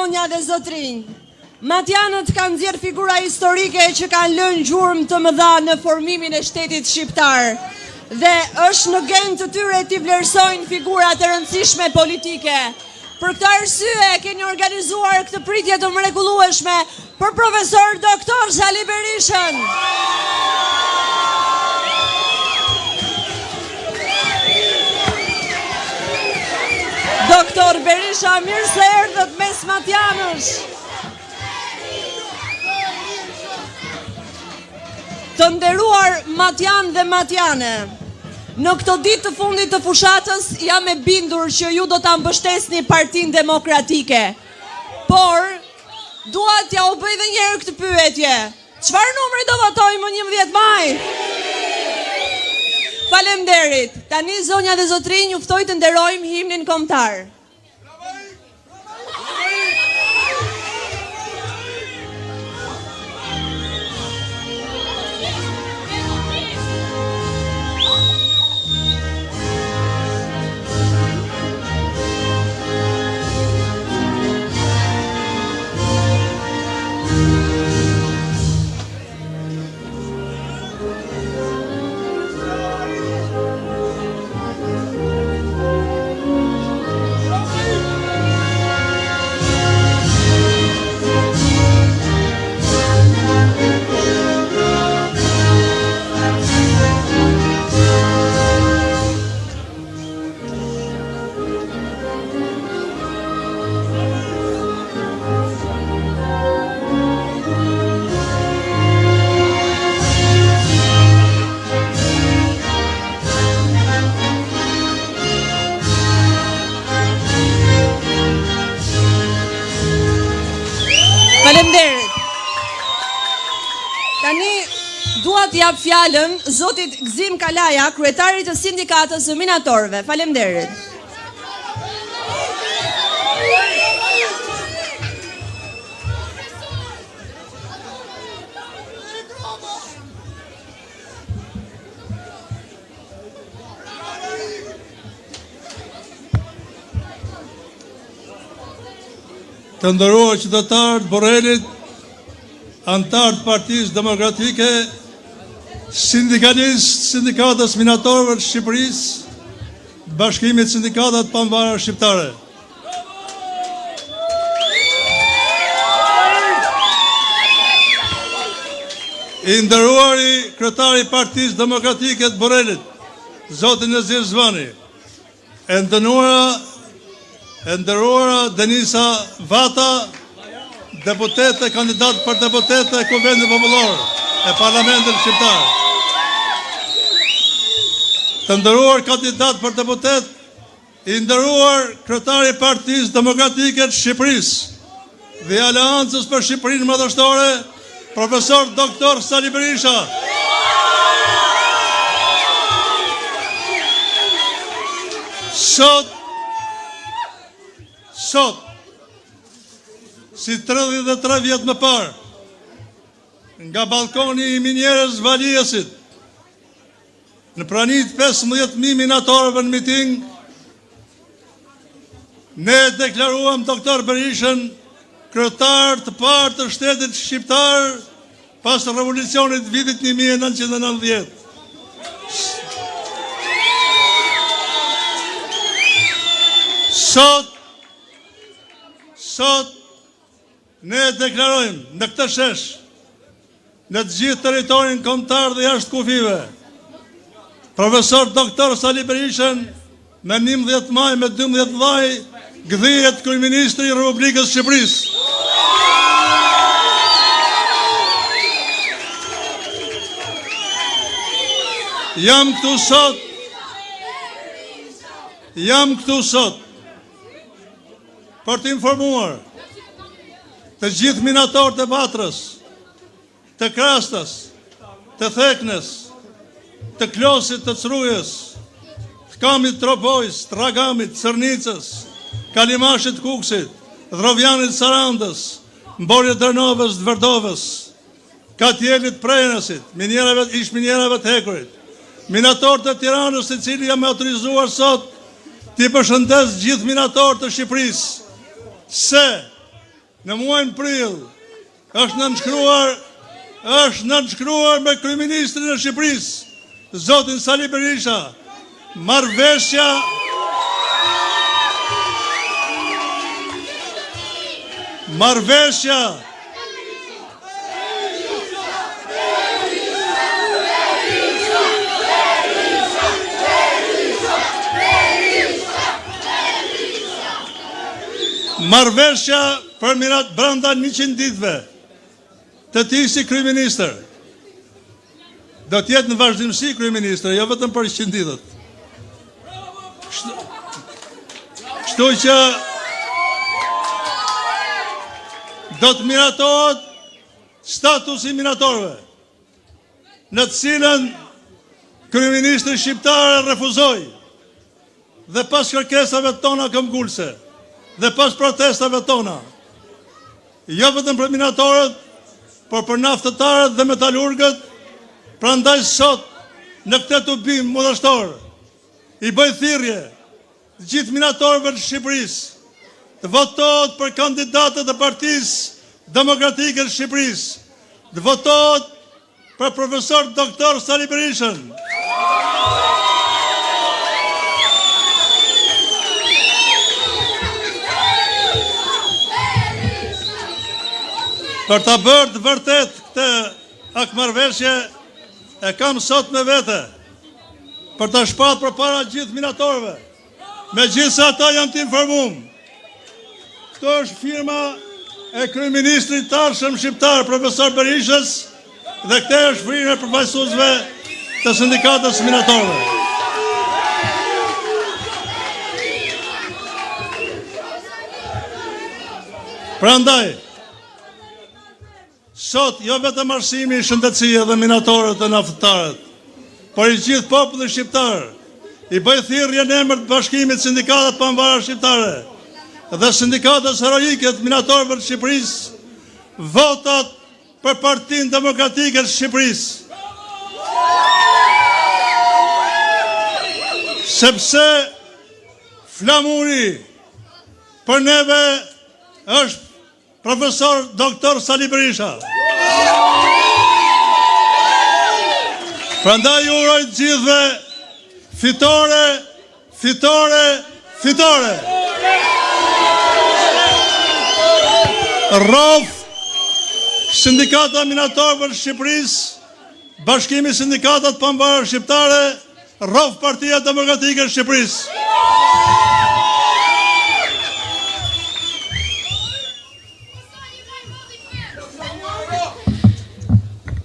zonja dhe zotrinj, matjanët kanë nxjerrë figura historike që kanë lënë gjurmë të mëdha në formimin e shtetit shqiptar. Dhe është në gen të tyre t'i vlerësojnë figurat e rëndësishme politike. Për këtë arsye keni organizuar këtë pritje të mrekullueshme për profesor doktor Sali Berishën. Doktor Berisha, mirë se erdhët mes matjanësh. Të nderuar matjan dhe matjane, në këto ditë të fundit të fushatës jam e bindur që ju do ta mbështesni Partinë Demokratike. Por dua t'ja u bëj edhe një herë këtë pyetje. Çfarë numri do votojmë më 11 maj? Faleminderit. Tani zonja dhe zotrinj, ju ftoj të nderojmë himnin kombëtar. Faleminderit. Tani dua t'jap fjalën zotit Gzim Kalaja, kryetarit të sindikatës së minatorëve. Faleminderit. Të nderuar qytetarë të Borrelit, antarë të Partisë Demokratike, sindikalistë sindikatës minatorëve të Shqipërisë, Bashkimit Sindikatat Pavarura Shqiptare. I nderuari kryetari i Partisë Demokratike të Borrelit, zoti Nezir Zvani, e nderuara Denisa Vata, deputete kandidat për deputete e Kuvendit Popullor e Parlamentit Shqiptar. Të nderuar kandidat për deputet, i nderuar kryetari i Partisë Demokratike të Shqipërisë dhe Aleancës për Shqipërinë Madhështore, profesor doktor Sali Berisha. Sot, si 33 vjet më parë, nga balkoni i minjerës Valiesit, në pranit 15.000 minatorëve në miting, ne deklaruam doktor Berishën kryetar të parë të shtetit shqiptar pas revolucionit vitit 1990. Sot, ne deklarojmë në këtë shesh, në të gjithë territorin kombëtar dhe jashtë kufive, profesor doktor Sali Berishën me 11 maj me 12 dhaj gdhihet kryeministri i Republikës Shqipërisë. Jam këtu sot për të informuar të gjithë minatorët e Batrës, të Krastës, të Theknes, të Klosit, të Crujës, të Kamit, Tropojës, të Ragamit, Sërnicës, Kalimashit, Kuksit, Drovjanit, Sarandës, Mborjet, Dërnovës, Dverdovës, Katjelit, Prejnasit, ish minjerave të Hekurit, minatorët e Tiranës, i cili jam autorizuar sot t'i përshëndes gjithë minatorët të Shqipërisë, se në muajin prill, është nënshkruar me kryeministrin e Shqipërisë, zotin Sali Berisha, marrëveshja për mirat brenda 100 ditëve të tij si kryeministër. Do të jetë në vazhdimsi kryeministër, jo vetëm për 100 ditët. Kështu që do të miratohet statusi minatorëve, në të cilën kryeministri shqiptar refuzoi dhe pas kërkesave tona këmbgulse dhe pas protestave tona, jo vetëm për minatorët, por për naftëtarët dhe metalurgët. Prandaj sot në këtë tubim mundështor i bëj thirrje gjithë minatorëve të Shqipërisë të votohet për kandidatët e Partisë Demokratike të Shqipërisë, të votohet për profesor doktor Sali Berishën. Për ta bërë të vërtet këtë akmarrëveshje e kam sot me vete, për ta shpatë përpara gjithë minatorëve, megjithëse ata janë të informuar. Këto është firma e kryeministrit tarshëm shqiptar, profesor Berishës, dhe këtë është firma e përfaqësuesve të sindikatës minatorëve. Prandaj, sot jo vetëm arsimi, shëndetësia dhe minatorët dhe naftëtarët, por i gjithë populli shqiptar, i bëj thirrje në emër të Bashkimit Sindikatat Pavarur Shqiptare dhe sindikatës heroike të minatorëve të Shqipërisë, votat për Partinë Demokratike të Shqipërisë. Sepse flamuri për neve është profesor doktor Sali Berisha. Prandaj ju uroj të gjithëve fitore, fitore, fitore. Rrof Sindikata Minatorëve të Shqipërisë, Bashkimi Sindikatat Pavarur Shqiptare, rrof Partia Demokratike e Shqipërisë.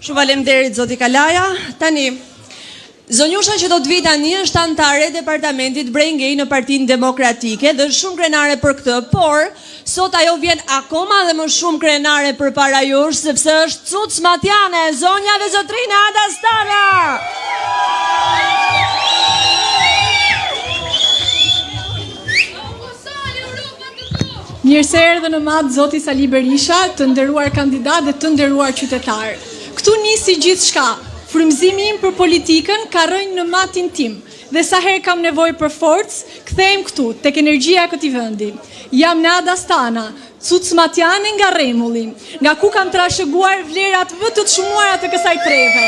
Shumë faleminderit zoti Kalaja. Tani, zonjusha që do të vi tani është antare e departamentit Brengej në Partinë Demokratike dhe është shumë krenare për këtë, por sot ajo vjen akoma dhe më shumë krenare përpara jush, sepse është Cuc Matjane, zonja dhe zotrina Ada Stana. Mirë se erdhe në matë zoti Sali Berisha, të nderuar kandidat dhe të nderuar qytetar. Këtu nisi gjithë shka, frymëzimi im për politikën ka rënë në matin tim, dhe sa herë kam nevojë për forcë, kthejmë këtu, tek energjia e këtij vendi. Jam në Ada Stana, Cuc Matjane nga Remulli, nga ku kam trashëguar vlerat më të çmuara të kësaj treve.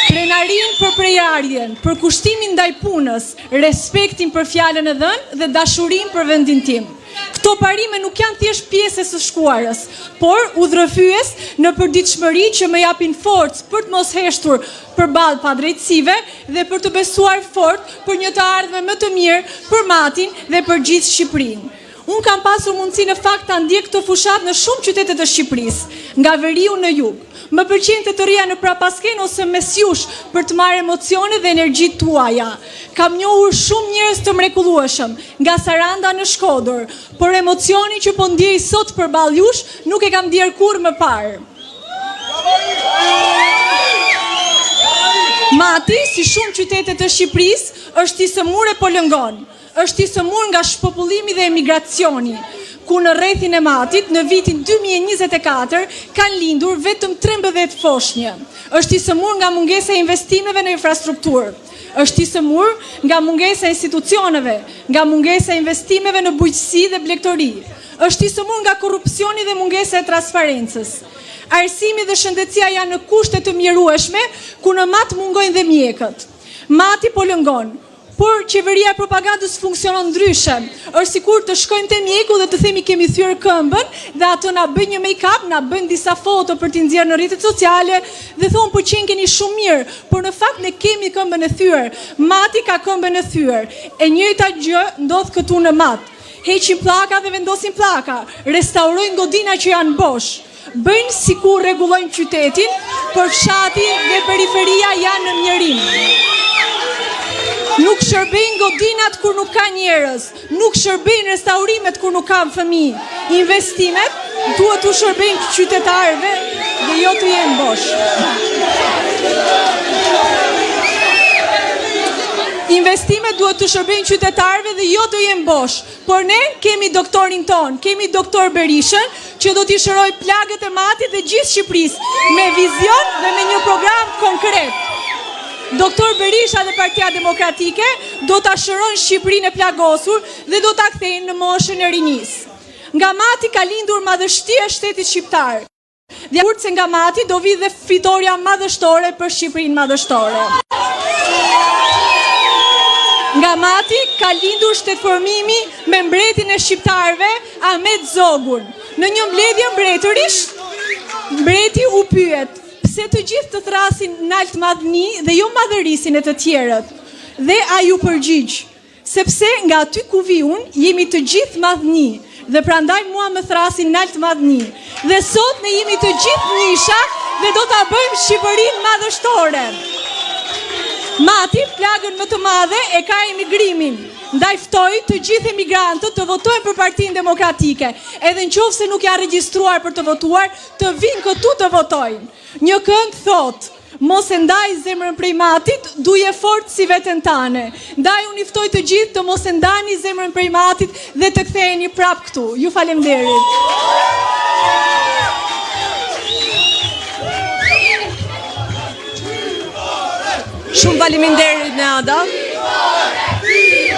Krenarin për prejarjen, për kushtimin ndaj punës, respektin për fjalën e dhënë dhe dashurin për vendin tim. Këto parime nuk janë thjesht pjesë e së shkuarës, por udhërrëfyes në përditshmëri që më japin forcë për të mos heshtur përballë padrejtësive dhe për të besuar fort për një të ardhme më të mirë për Matin dhe për gjithë Shqipërinë. Unë kam pasur mundësi në fakt ta ndjek këtë fushat në shumë qytete të Shqipërisë, nga veriu në jug. Më pëlqen të rria në Prapasken ose mes jush për të marrë emocione dhe energji tuaja. Kam njohur shumë njerëz të mrekullueshëm, nga Saranda në Shkodër, por emocioni që po ndjej sot përballë jush nuk e kam ndier kurrë më parë. Mati, si shumë qytete të Shqipërisë, është i sëmur e po lëngon. Është i sëmur nga shpopullimi dhe emigracioni, ku në rrethin e Matit, në vitin 2024, kanë lindur vetëm 13 foshnjë. Është i sëmur nga mungesa e investimeve në infrastrukturë. Është i sëmur nga mungesa e institucioneve, nga mungesa e investimeve në bujqësi dhe blegtori. Është i sëmur nga korrupsioni dhe mungesa e transparencës. Arsimi dhe shëndetësia janë në kushte të mjerueshme, ku në mat mungojnë dhe mjekët. Mati po lëngon, por qeveria e propagandës funksionon ndryshe. Është sikur të shkojmë te mjeku dhe të themi kemi thyer këmbën dhe ato na bën një make-up, na bën disa foto për t'i nxjerrë në rrjetet sociale dhe thon po qenkeni shumë mirë, por në fakt ne kemi këmbën e thyer. Mati ka këmbën e thyer. E njëjta gjë ndodh këtu në mat. Heqin pllaka dhe vendosin pllaka, restaurojnë godina që janë bosh. Bëjnë si ku rregullojnë qytetin, por fshati dhe periferia janë në mjerim. Nuk shërbejnë godinat kur nuk ka njerëz, nuk shërbejnë restaurimet kur nuk kanë fëmijë. Investimet duhet të shërbejnë qytetarëve dhe jo të jenë bosh. Investimet duhet të shërbejnë qytetarëve dhe jo të jenë bosh. Por ne kemi doktorin ton, kemi doktor Berishën, që do t'i shëroj plagët e matit dhe gjithë Shqipërisë, me vizion dhe me një program konkret. Doktor Berisha dhe Partia Demokratike do t'a shërojnë Shqipërinë e plagosur dhe do t'a kthejnë në moshën e rinisë. Nga mati ka lindur madhështia e shtetit shqiptar. Dhe kurse nga mati do vi dhe fitoria madhështore për Shqipërinë madhështore. Nga mati ka lindur shtetëformimi me mbretin e shqiptarëve Ahmet Zogun. Në një mbledhje mbretërish, mbreti u pyet, pse të gjithë të thrasin nalt madhni dhe jo madhërisin e të tjerët. Dhe ai u përgjigj, sepse nga aty ku vi unë jemi të gjithë madhni dhe prandaj mua më thrasin nalt madhni. Dhe sot ne jemi të gjithë njisha dhe do ta bëjmë Shqipërinë madhështore. Mati, plagën më të madhe e ka emigrimin. Ndaj ftoi të gjithë emigrantët të votojnë për Partinë Demokratike. Edhe nëse nuk janë regjistruar për të votuar, të vinë këtu të votojnë. Një këngë thot: mos e ndaj zemrën prej matit, duje fort si veten tane. Ndaj unë i ftoj të gjithë të mos e ndani zemrën prej matit dhe të ktheheni prap këtu. Ju falemnderit. Shumë faleminderit Neada.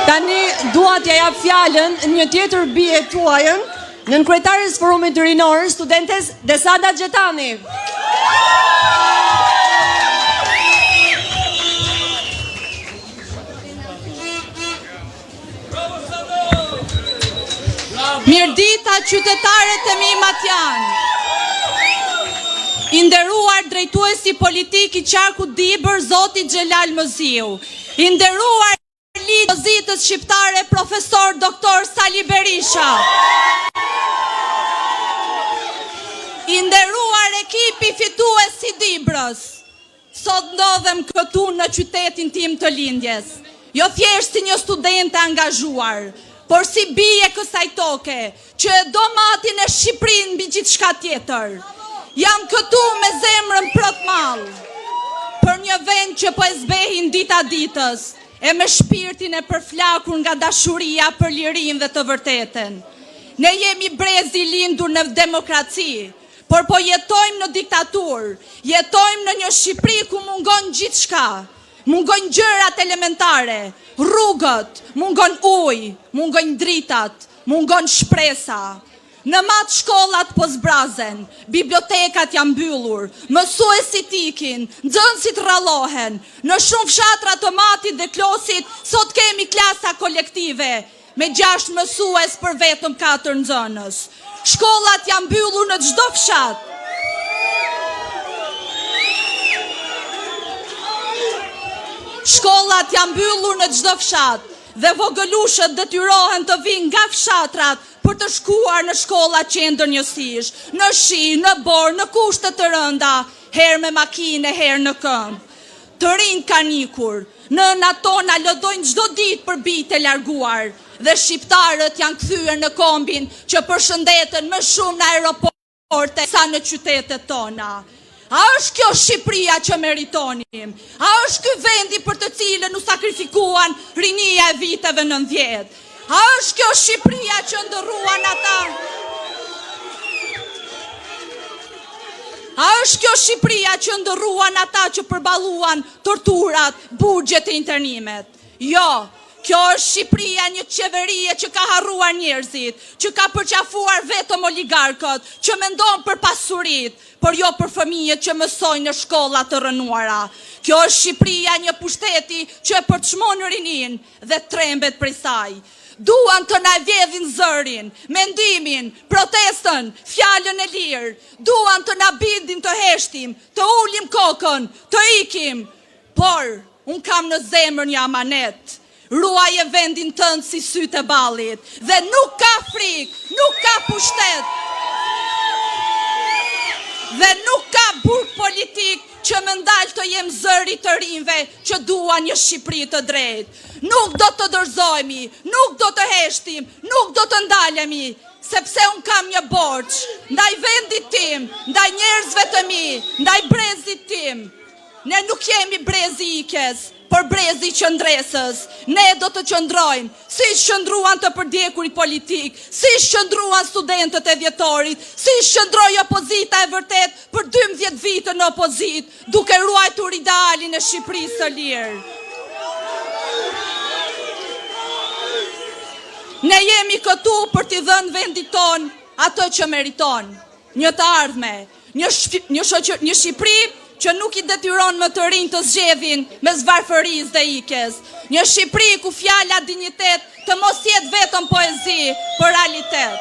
Tani dua t'ja jap fjalën një tjetër bie tuajën, nënkryetares Forumit të Rinor, studentes Desada Xhetani. Mirëdita qytetarët e mi matjan. I nderuar drejtuesi politik i qarku Dibër, zoti Xhelal Mëziu. I nderuar lideri opozitës shqiptare, profesor doktor Sali Berisha. I nderuar ekipi fitues i Dibrës. Sot ndodhem këtu në qytetin tim të lindjes. Jo thjesht si një studente angazhuar, por si bie kësaj toke, që e do matin e Shqipërinë mbi gjithçka tjetër. Jam këtu me zemrën plot mall, për një vend që po e zbehin dita ditës, e me shpirtin e përflakur nga dashuria për lirinë dhe të vërtetën. Ne jemi brezi lindur në demokraci, por po jetojmë në diktaturë, jetojmë në një Shqipëri ku mungon gjithçka. Mungon gjërat elementare, rrugët, mungon ujë, mungon dritat, mungon shpresa. Në mat shkollat po zbrazen, bibliotekat janë mbyllur, mësuesit ikin, nxënësit rrallohen. Në shumë fshatra të Matit dhe Klosit sot kemi klasa kolektive, me 6 mësues për vetëm 4 nxënës. Shkollat janë mbyllur në çdo fshat. Shkollat janë mbyllur në çdo fshat dhe vogëlushët detyrohen të vinë nga fshatrat për të shkuar në shkolla qendërnjësish, në shi, në borë, në kushte të rënda, herë me makine, herë në këmbë. Të rinj kanë ikur, nënat tona lodojnë çdo ditë për bijtë e larguar, dhe shqiptarët janë kthyer në kombin që përshëndeten më shumë në aeroporte sa në qytetet tona. A është kjo Shqipëria që meritonim? A është ky vendi për të cilën u sakrifikuan rinia e viteve 90? A është kjo Shqipëria që ndërruan ata? A është kjo Shqipëria që ndërruan ata që përballuan torturat, burgjet e internimet? Jo, kjo është Shqipëria një qeverie që ka harruar njerëzit, që ka përqafuar vetëm oligarkët, që mendon për pasurit, por jo për fëmijët që mësojnë në shkolla të rënuara. Kjo është Shqipëria një pushteti që e përçmon rinin dhe trembet prej saj. Duan të na vjedhin zërin, mendimin, protestën, fjalën e lirë. Duan të na bindin të heshtim, të ulim kokën, të ikim. Por, unë kam në zemër një amanet. Ruaj e vendin tënë si sytë e ballit. Dhe nuk ka frikë, nuk ka pushtet. Dhe nuk ka burg politik që më ndalë të jem zëri të rinjve që duan një Shqipëri të drejtë. Nuk do të dorëzohemi, nuk do të heshtim, nuk do të ndalemi, sepse unë kam një borç, ndaj vendit tim, ndaj njerëzve të mi, ndaj brezit tim. Ne nuk jemi brezi ikes, por brezi qëndresës. Ne do të qëndrojmë, si qëndruan të përdjekurit politik, si qëndruan studentët e vjetorit, si qëndroj opozita e vërtet për 12 vite në opozit, duke ruajtur idealin e Shqipërisë së lirë. Ne jemi këtu për t'i dhënë vendit ton ato që meriton. Një të ardhme, një Shqipëri që nuk i detyron më të rinj të zgjedhin me zvarfërisë dhe ikes. Një Shqipëri ku fjala dinjitet të mos jetë vetëm poezi, por realitet.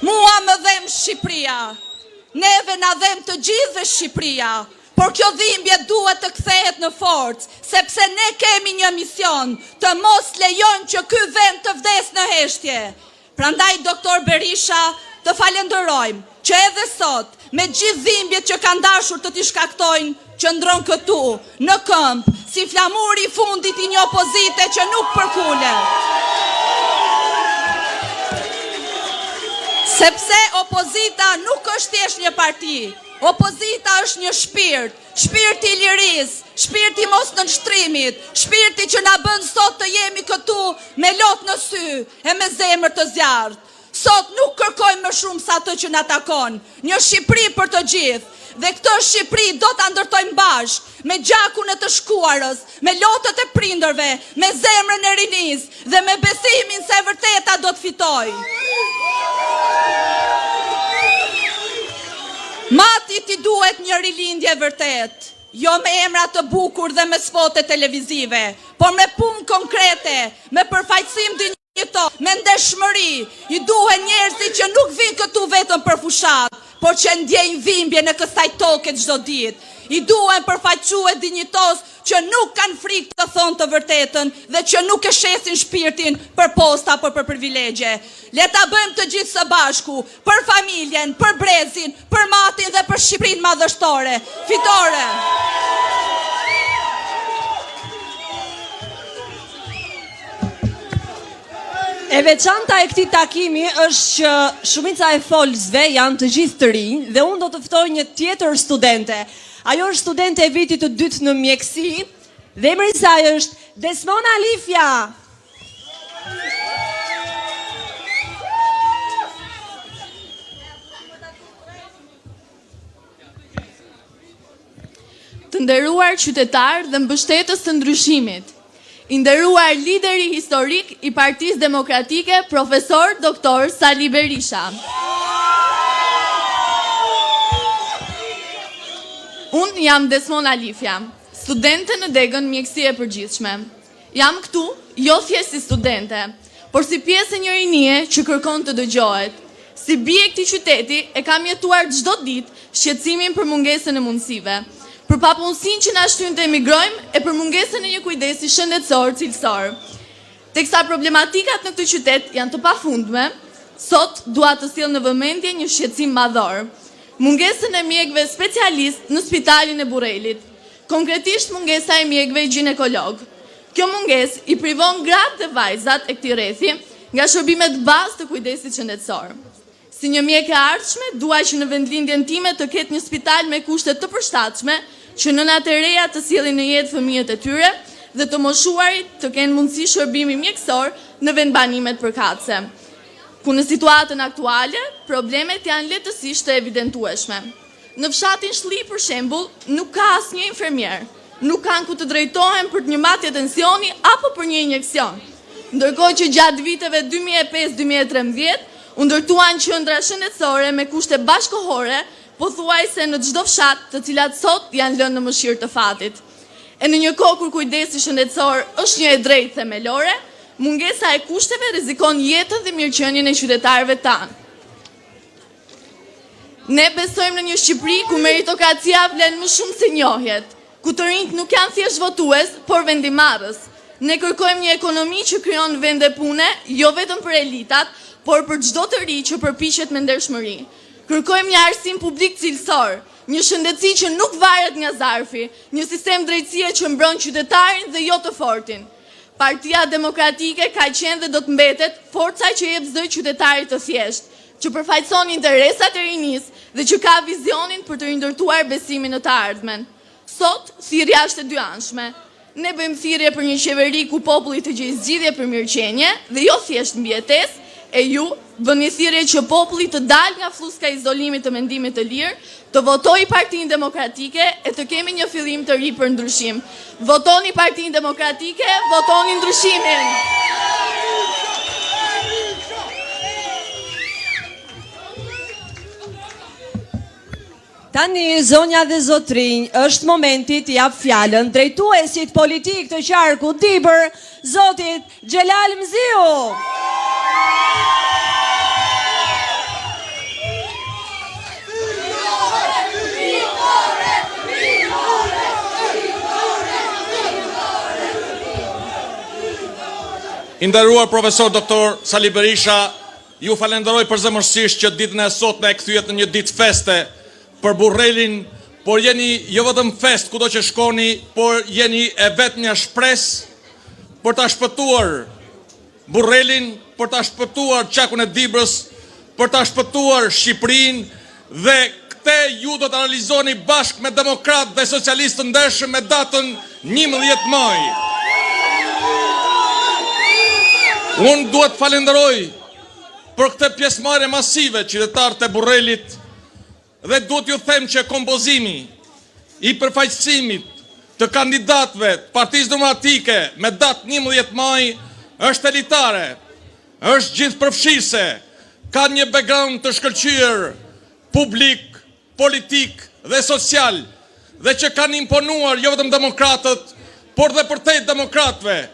Mua më dhem Shqipëria, neve na dhem të gjithë Shqipëria, por kjo dhimbje duhet të kthehet në forcë, sepse ne kemi një mision, të mos lejojmë që ky vend të vdes në heshtje. Prandaj, doktor Berisha, të falenderojmë që edhe sot, me gjithë dhimbjet që kanë dashur të t'i shkaktojnë, qëndron këtu, në këmbë, si flamuri i fundit i një opozite që nuk përkulet. Sepse opozita nuk është thjesht një parti, opozita është një shpirt, shpirti i lirisë, shpirti i mos nënshtrimit, shpirti që na bën sot të jemi këtu me lot në sy e me zemër të zjarrt. Sot nuk kërkojmë më shumë sa ato që na takon, një Shqipëri për të gjithë. Dhe këtë Shqipëri do ta ndërtojmë bashkë, me gjakun e të shkuarës, me lotët e prindërve, me zemrën e rinisë dhe me besimin se e vërteta do të fitojë. Mati ti duhet një rilindje vërtet, jo me emra të bukur dhe me spote televizive, por me punë konkrete, me përfaqësim dinjitor, me ndeshmëri. I duhen njerëzit që nuk vinë këtu vetëm për fushat, por që ndjejnë dhimbje në kësaj toke çdo ditë. I duhen përfaqësues dinjitos që nuk kanë frikë të thonë të vërtetën dhe që nuk e shesin shpirtin për posta apo për privilegje. Le ta bëjmë të gjithë së bashku, për familjen, për brezin, për matin dhe për Shqipërinë madhështore. Fitore! E veçanta e këtij takimi është që shumica e folësve janë të gjithë të rinj dhe unë do të ftoj një tjetër studente. Ajo është studente e vitit të dytë në mjeksi dhe emri i saj është Desmona Lifja. Të nderuar qytetar dhe mbështetës të ndryshimit, i nderuar lideri historik i Partisë Demokratike, profesor doktor Sali Berisha. Unë jam Desmona Lifja, studente në degën mjekësi e përgjithshme. Jam këtu, jo thjesht si studente, por si pjesë e një rinie që kërkon të dëgjohet. Si bie këtij qyteti e kam jetuar çdo ditë shqetësimin për mungesën e mundësive, për papunësinë që na shtyn të emigrojmë e për mungesën e një kujdesi shëndetësor cilësor. Teksa problematikat në këtë qytet janë të pafundme, sot dua të sjell në vëmendje një shqetësim madhor. Mungesën e mjekëve specialist në spitalin e Burrelit, konkretisht mungesa e mjekëve ginekolog. Kjo mungesë i privon gratë dhe vajzat e këtij rrethi nga shërbimet bazë të kujdesit shëndetësor. Si një mjekë e ardhshme, dua që në vendlindjen time të ketë një spital me kushte të përshtatshme, që nënat e reja të sjellin në jetë fëmijët e tyre dhe të moshuarit të kenë mundësi shërbimi mjekësor në vendbanimet përkatëse. ku në situatën aktuale, problemet janë lehtësisht të evidentueshme. Në fshatin Shli, për shembull, nuk ka asnjë infermier, nuk kanë ku të drejtohen për një matje tensioni apo për një injeksion. Ndërkohë që gjatë viteve 2005-2013, u ndërtuan qendra shëndetësore me kushte bashkëkohore, pothuajse në çdo fshat, të cilat sot janë lënë në mëshirë të fatit. E në një kohë kur kujdesi shëndetësor është një e drejtë themelore, mungesa e kushteve rrezikon jetën dhe mirëqenien e qytetarëve tanë. Ne besojmë në një Shqipëri ku meritokracia vlen më shumë se njohjet, ku të rinjt nuk janë thjesht votues, por vendimarrës. Ne kërkojmë një ekonomi që krijon vende pune, jo vetëm për elitat, por për çdo të ri që përpiqet me ndershmëri. Kërkojmë një arsim publik cilësor, një shëndetësi që nuk varet nga zarfi, një sistem drejtësie që mbron qytetarin dhe jo të fortin. Partia Demokratike ka qenë dhe do të mbetet forca që jep zë qytetarit të thjesht, që përfaqëson interesat e rinisë dhe që ka vizionin për të rindërtuar besimin në të ardhmen. Sot, thirrja është e dyanshme. Ne bëjmë thirrje për një qeveri ku populli të gjejë zgjidhje për mirëqenie dhe jo thjesht mbijetesë, e ju bëni thirrje që populli të dalë nga fluska e izolimit të mendimit të lirë, të votojë Partinë Demokratike e të kemi një fillim të ri për ndryshim. Votoni Partinë Demokratike, votoni ndryshimin. Tani, zonja dhe zotrinj, është momenti të jap fjalën drejtuesit politik të qarku Dibër, zotit Xhelal Mziu. I nderuar profesor doktor Sali Berisha, ju falenderoj përzemërsisht që ditën e sotme e kthyet në një ditë feste për Burrelin, por jeni jo vetëm fest kudo që shkoni, por jeni e vetmja shpresë për ta shpëtuar Burrelin, për ta shpëtuar Qakun e Dibrës, për ta shpëtuar Shqipërinë dhe këtë ju do të analizoni bashkë me demokratë dhe socialistë të ndershëm me datën 11 maj. Unë duhet falenderoj për këtë pjesëmarrje masive qytetarët e Burrelit dhe duhet ju them që kompozimi i përfaqësimit të kandidatëve të Partisë Demokratike me datë 11 maj është elitare, është gjithëpërfshirëse, ka një background të shkëlqyer publik, politik dhe social, dhe që kanë imponuar jo vetëm demokratët, por dhe përtejt demokratëve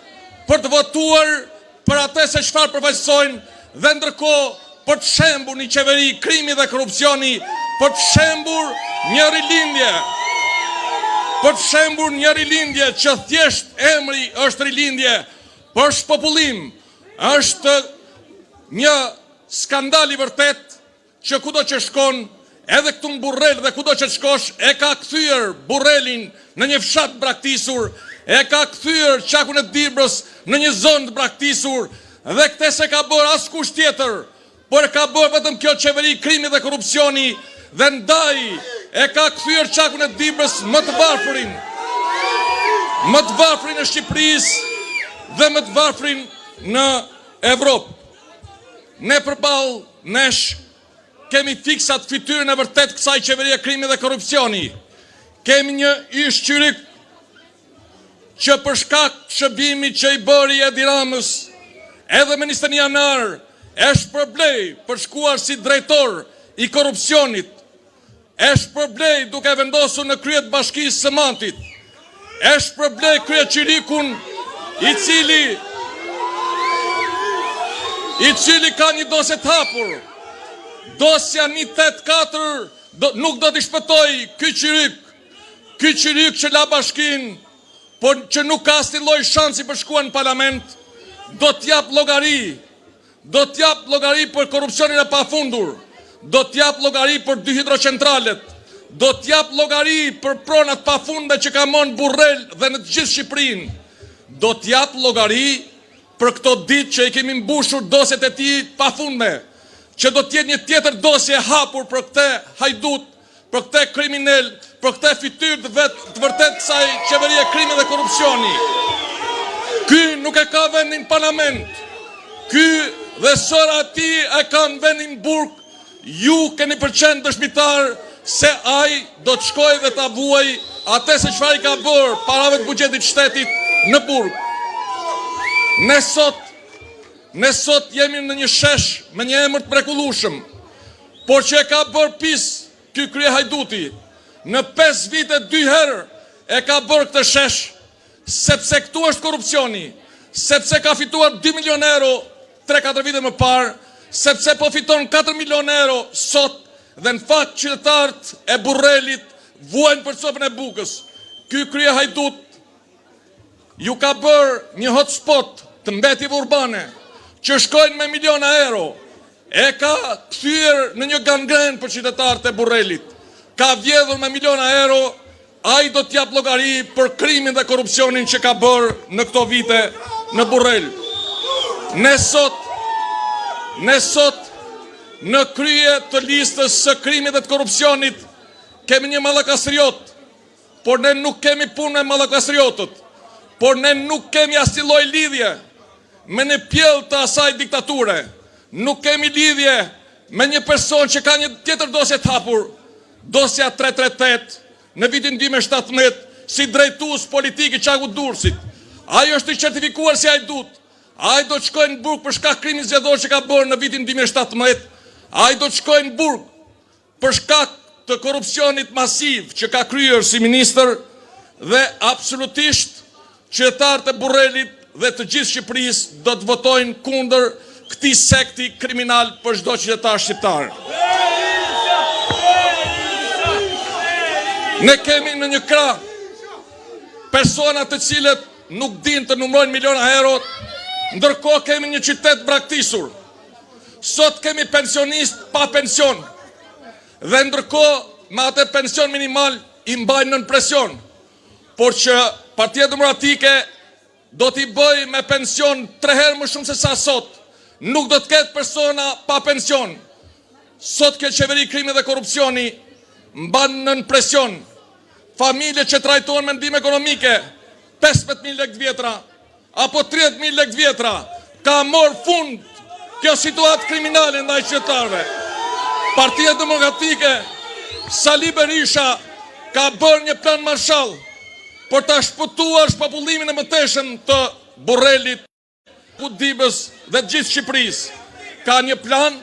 për të votuar për atë se çfarë përfaqësojnë dhe ndërkohë për të shembur një qeveri krimi dhe korrupsioni, për të shembur një rilindje, për të shembur një rilindje që thjesht emri është rilindje, por shpopullim është një skandal i vërtet që kudo që shkon, edhe këtu në Burrel dhe kudo që të shkosh, e ka kthyer Burrelin në një fshat braktisur, e ka kthyer Qakun e Dibrës në një zonë të braktisur, dhe këtë se ka bërë askush tjetër, por ka bërë vetëm kjo qeveri krimi dhe korrupsioni, dhe ndaj e ka kthyer Qakun e Dibrës më të varfërin në Shqipërisë dhe më të varfërin në Evropë. Ne përballë nesh kemi fiksat fytyrën e vërtet kësaj qeverie krimi dhe korrupsioni. Kemi një ish qyrik që për shkak të shërbimit që i bëri Edi Ramës, edhe Ministri Janar e shpërblej për shkuar si drejtor i korrupsionit, e shpërblej duke vendosur në krye të Bashkisë së Mantit, e shpërblej kryeqyrikun i cili ka një dosje të hapur. Dosja 184 nuk do t'i shpëtoj ky qyrik që la bashkin, por që nuk ka asnjë lloj shansi për shkuar në parlament, do t'jap llogari për korrupsionin e pafundur, do t'jap llogari për 2 hidrocentralet, do t'jap llogari për pronat pafunde që ka marrë Burrel dhe në të gjithë Shqipërinë, do t'jap llogari për këto ditë që i kemi mbushur dosjet e tij pafunde, që do t'jetë një tjetër dosje hapur për këtë hajdut, për këtë kriminal, për këtë fytyrë të vërtet kësaj qeverie krimi dhe korrupsioni. Ky nuk e ka vendin parlament. Ky dhe sora ti e kanë vendin burg, ju keni përqenë dëshmitar se ai do të shkoj dhe ta vuaj atë se çfarë ka bërë parave të buxhetit shtetit në burg. Ne sot jemi në një shesh me një emër të mrekullueshëm, por që e ka bërë pis ky krye hajduti. Në 5 vite 2 herë e ka bërë këtë shesh, sepse këtu është korupcioni, sepse ka fituar 2 milion euro 3-4 vite më parë, sepse po fiton 4 milion euro sot, dhe në fakt qytetarët e Burrelit vuajnë për copën e bukës. Ky krye hajdut ju ka bërë një hotspot të mbetjeve urbane që shkojnë me miliona euro. E ka kthyer në një gangren për qytetarët e Burrelit. Ka vjedhur me miliona euro, ai do t'jap llogari për krimin dhe korrupsionin që ka bërë në këto vite në Burrel. Ne sot në krye të listës së krimit dhe të korrupsionit kemi një mallakastriot, por ne nuk kemi punë me mallakastriotët, por ne nuk kemi asnjë lloj lidhje me një pjellë të asaj diktature. Nuk kemi lidhje me një person që ka një tjetër dosje të hapur, dosja 338 në vitin 2017 si drejtues politik i Çaku Durrësit. Ai është i certifikuar si hajdut. Ai do të shkojë në burg për shkak krimit zgjedhor që ka bërë në vitin 2017. Ai do të shkojë në burg për shkak të korrupsionit masiv që ka kryer si ministër, dhe absolutisht qytetarët e Burrelit dhe të gjithë Shqipërisë do të votojnë kundër këtij sekti kriminal për çdo qytetar shqiptar. Ne kemi në një krah persona të cilët nuk dinë të numërojnë miliona euro, ndërkohë kemi një qytet braktisur. Sot kemi pensionist pa pension, dhe ndërkohë me atë pension minimal i mbajnë nën presion, por që Partia Demokratike do t'i bëj me pension 3 herë më shumë se sa sot. Nuk do të ketë persona pa pension. Sot kjo qeveri krimi dhe korrupsioni mban nën presion familje që trajtohen me ndihmë ekonomike, 15.000 lekë vjetra apo 30.000 lekë vjetra. Ka marrë fund kjo situatë kriminale ndaj qytetarëve. Partia Demokratike, Sali Berisha ka bërë një plan Marshall për ta shpëtuar shpopullimin e mëtejshëm të Burrelit, Kudibës dhe gjithë Shqipërisë. Ka një plan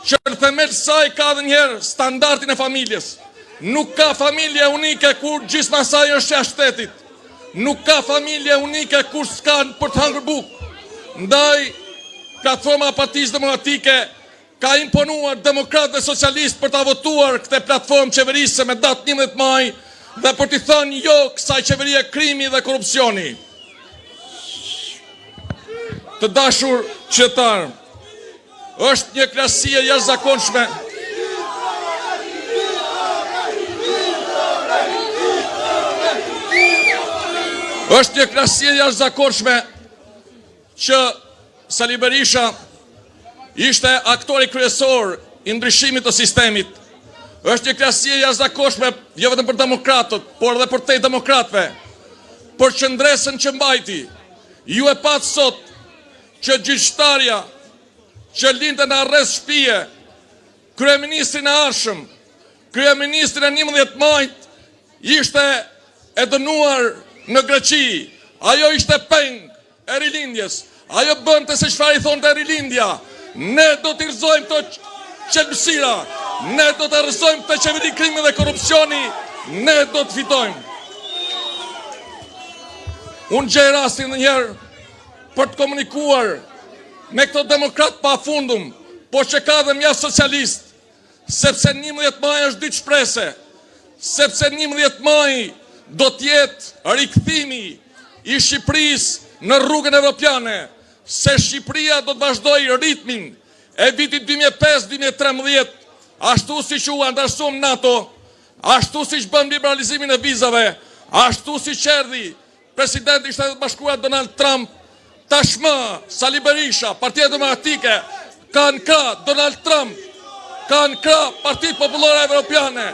që në themel saj ka dhe njëherë standardin e familjes. Nuk ka familje unike kur gjysma saj është jashtë shtetit. Nuk ka familje unike kur s'kan për të hangër bukë. Ndaj, platforma Partisë Demokratike ka imponuar demokratë dhe socialistë për ta votuar këtë platformë qeverisë me datë 11 maj dhe për t'i thënë jo kësaj qeverie krimi dhe korrupsioni. Të dashur qytetar, është një krahasi e jashtëzakonshme. Është një krahasi e jashtëzakonshme që Sali Berisha ishte aktori kryesor i ndryshimit të sistemit. Është një krahasi e jashtëzakonshme jo vetëm për demokratët, por edhe për te demokratëve, për qëndresën që mbajti. Ju e pat sot që gjyqtarja që linte në arrest shtëpie kryeministrin e arshëm, kryeministrin e 11 majit, ishte e dënuar në Greqi. Ajo ishte peng e rilindjes. Ajo bënte se çfarë i thonte rilindja. Ne do t'i rrëzojmë të qelbësira, ne do të rrëzojmë të qeveri krimi dhe korrupsioni, ne do të fitojmë. Unë gjej rastin njëherë për të komunikuar me këto demokrat pa fundum, po që ka dhe mja socialist, sepse 11 maj është ditë shprese, sepse 11 maj do t'jetë rikthimi i Shqipërisë në rrugën evropiane, se Shqipëria do të vazhdoj ritmin e vitit 2005-2013, ashtu si që u andarësum NATO, ashtu si që bëm liberalizimin e vizave, ashtu si që erdhi presidenti i Shtetit Bashkuar Donald Trump. Tashmë Sali Berisha, Partia Demokratike, kanë krah Donald Trump, kanë krah Partitë Popullore Evropiane.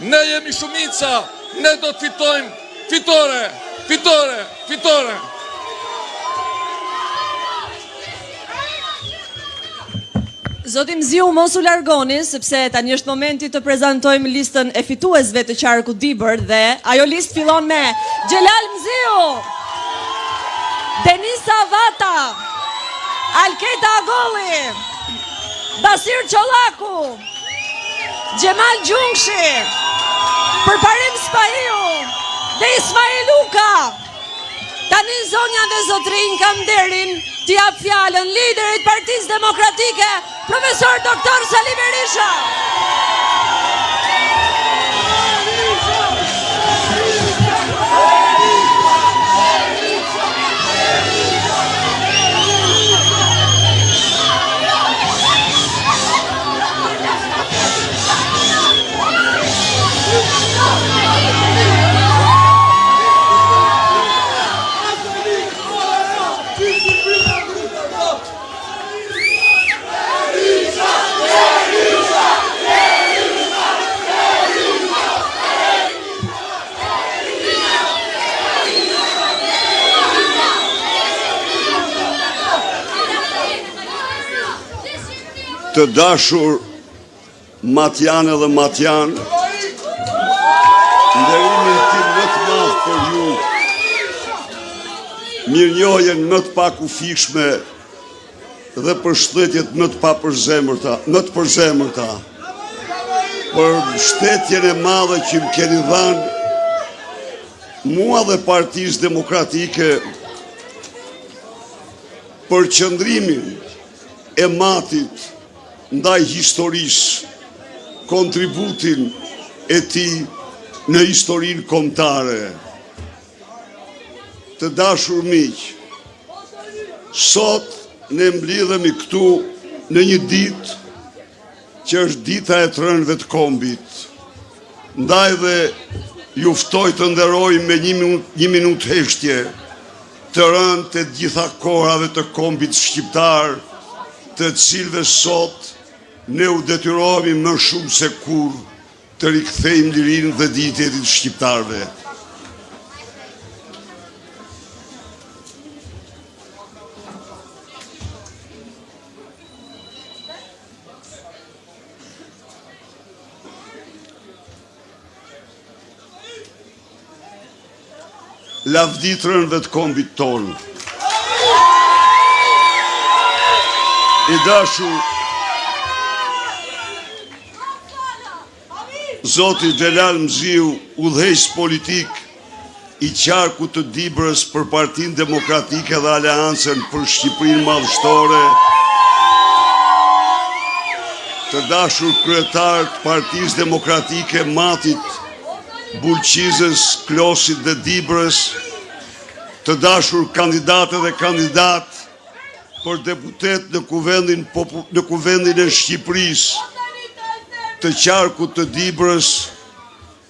Ne jemi shumica, ne do të fitojmë. Fitore, fitore, fitore. Zoti Mziu, mos u largoni, sepse tani është momenti të prezantojmë listën e fituesve të qarku Dibër dhe ajo listë fillon me Xhelal Mziu, Denisa Vata, Alketa Agolli, Basir Çollaku, Gjemal Gjungshi, Përparim Spahiu dhe Ismail Luka. Tani zonja dhe zotrinj kam nderin t'i jap fjalën liderit Partisë Demokratike, Profesor Doktor Sali Berisha. Të dashur Matjanë dhe Matjan, nderimin tim më të madh për ju, mirënjohjen më të pakufishme dhe përshëndetjet më të përzemërta, për mbështetjen e madhe që më keni dhënë mua dhe Partisë Demokratike për qëndrimin e Matit ndaj historisë, kontributin e tij në historinë kombëtare. Të dashur miq, sot ne mblidhemi këtu në një ditë që është dita e të rënëve të kombit. Ndaj dhe ju ftoj të nderoj me një minutë heshtje të rënë të gjitha kohërave të kombit shqiptar, të cilëve sot ne u detyrohemi më shumë se kur të rikthejmë lirinë dhe dignitetin e shqiptarëve. Lavdit rënëve të kombit tonë. I dashur Zoti Xhelal Mziu, udhëheqës politik i qarkut të Dibrës për Partinë Demokratike dhe Aleancën për Shqipërinë Madhështore, të dashur kryetar të Partisë Demokratike Matit, Bulqizës, Klosit dhe Dibrës, të dashur kandidatë dhe kandidat për deputet në kuvendin e Shqipërisë, të qarkut të Dibrës,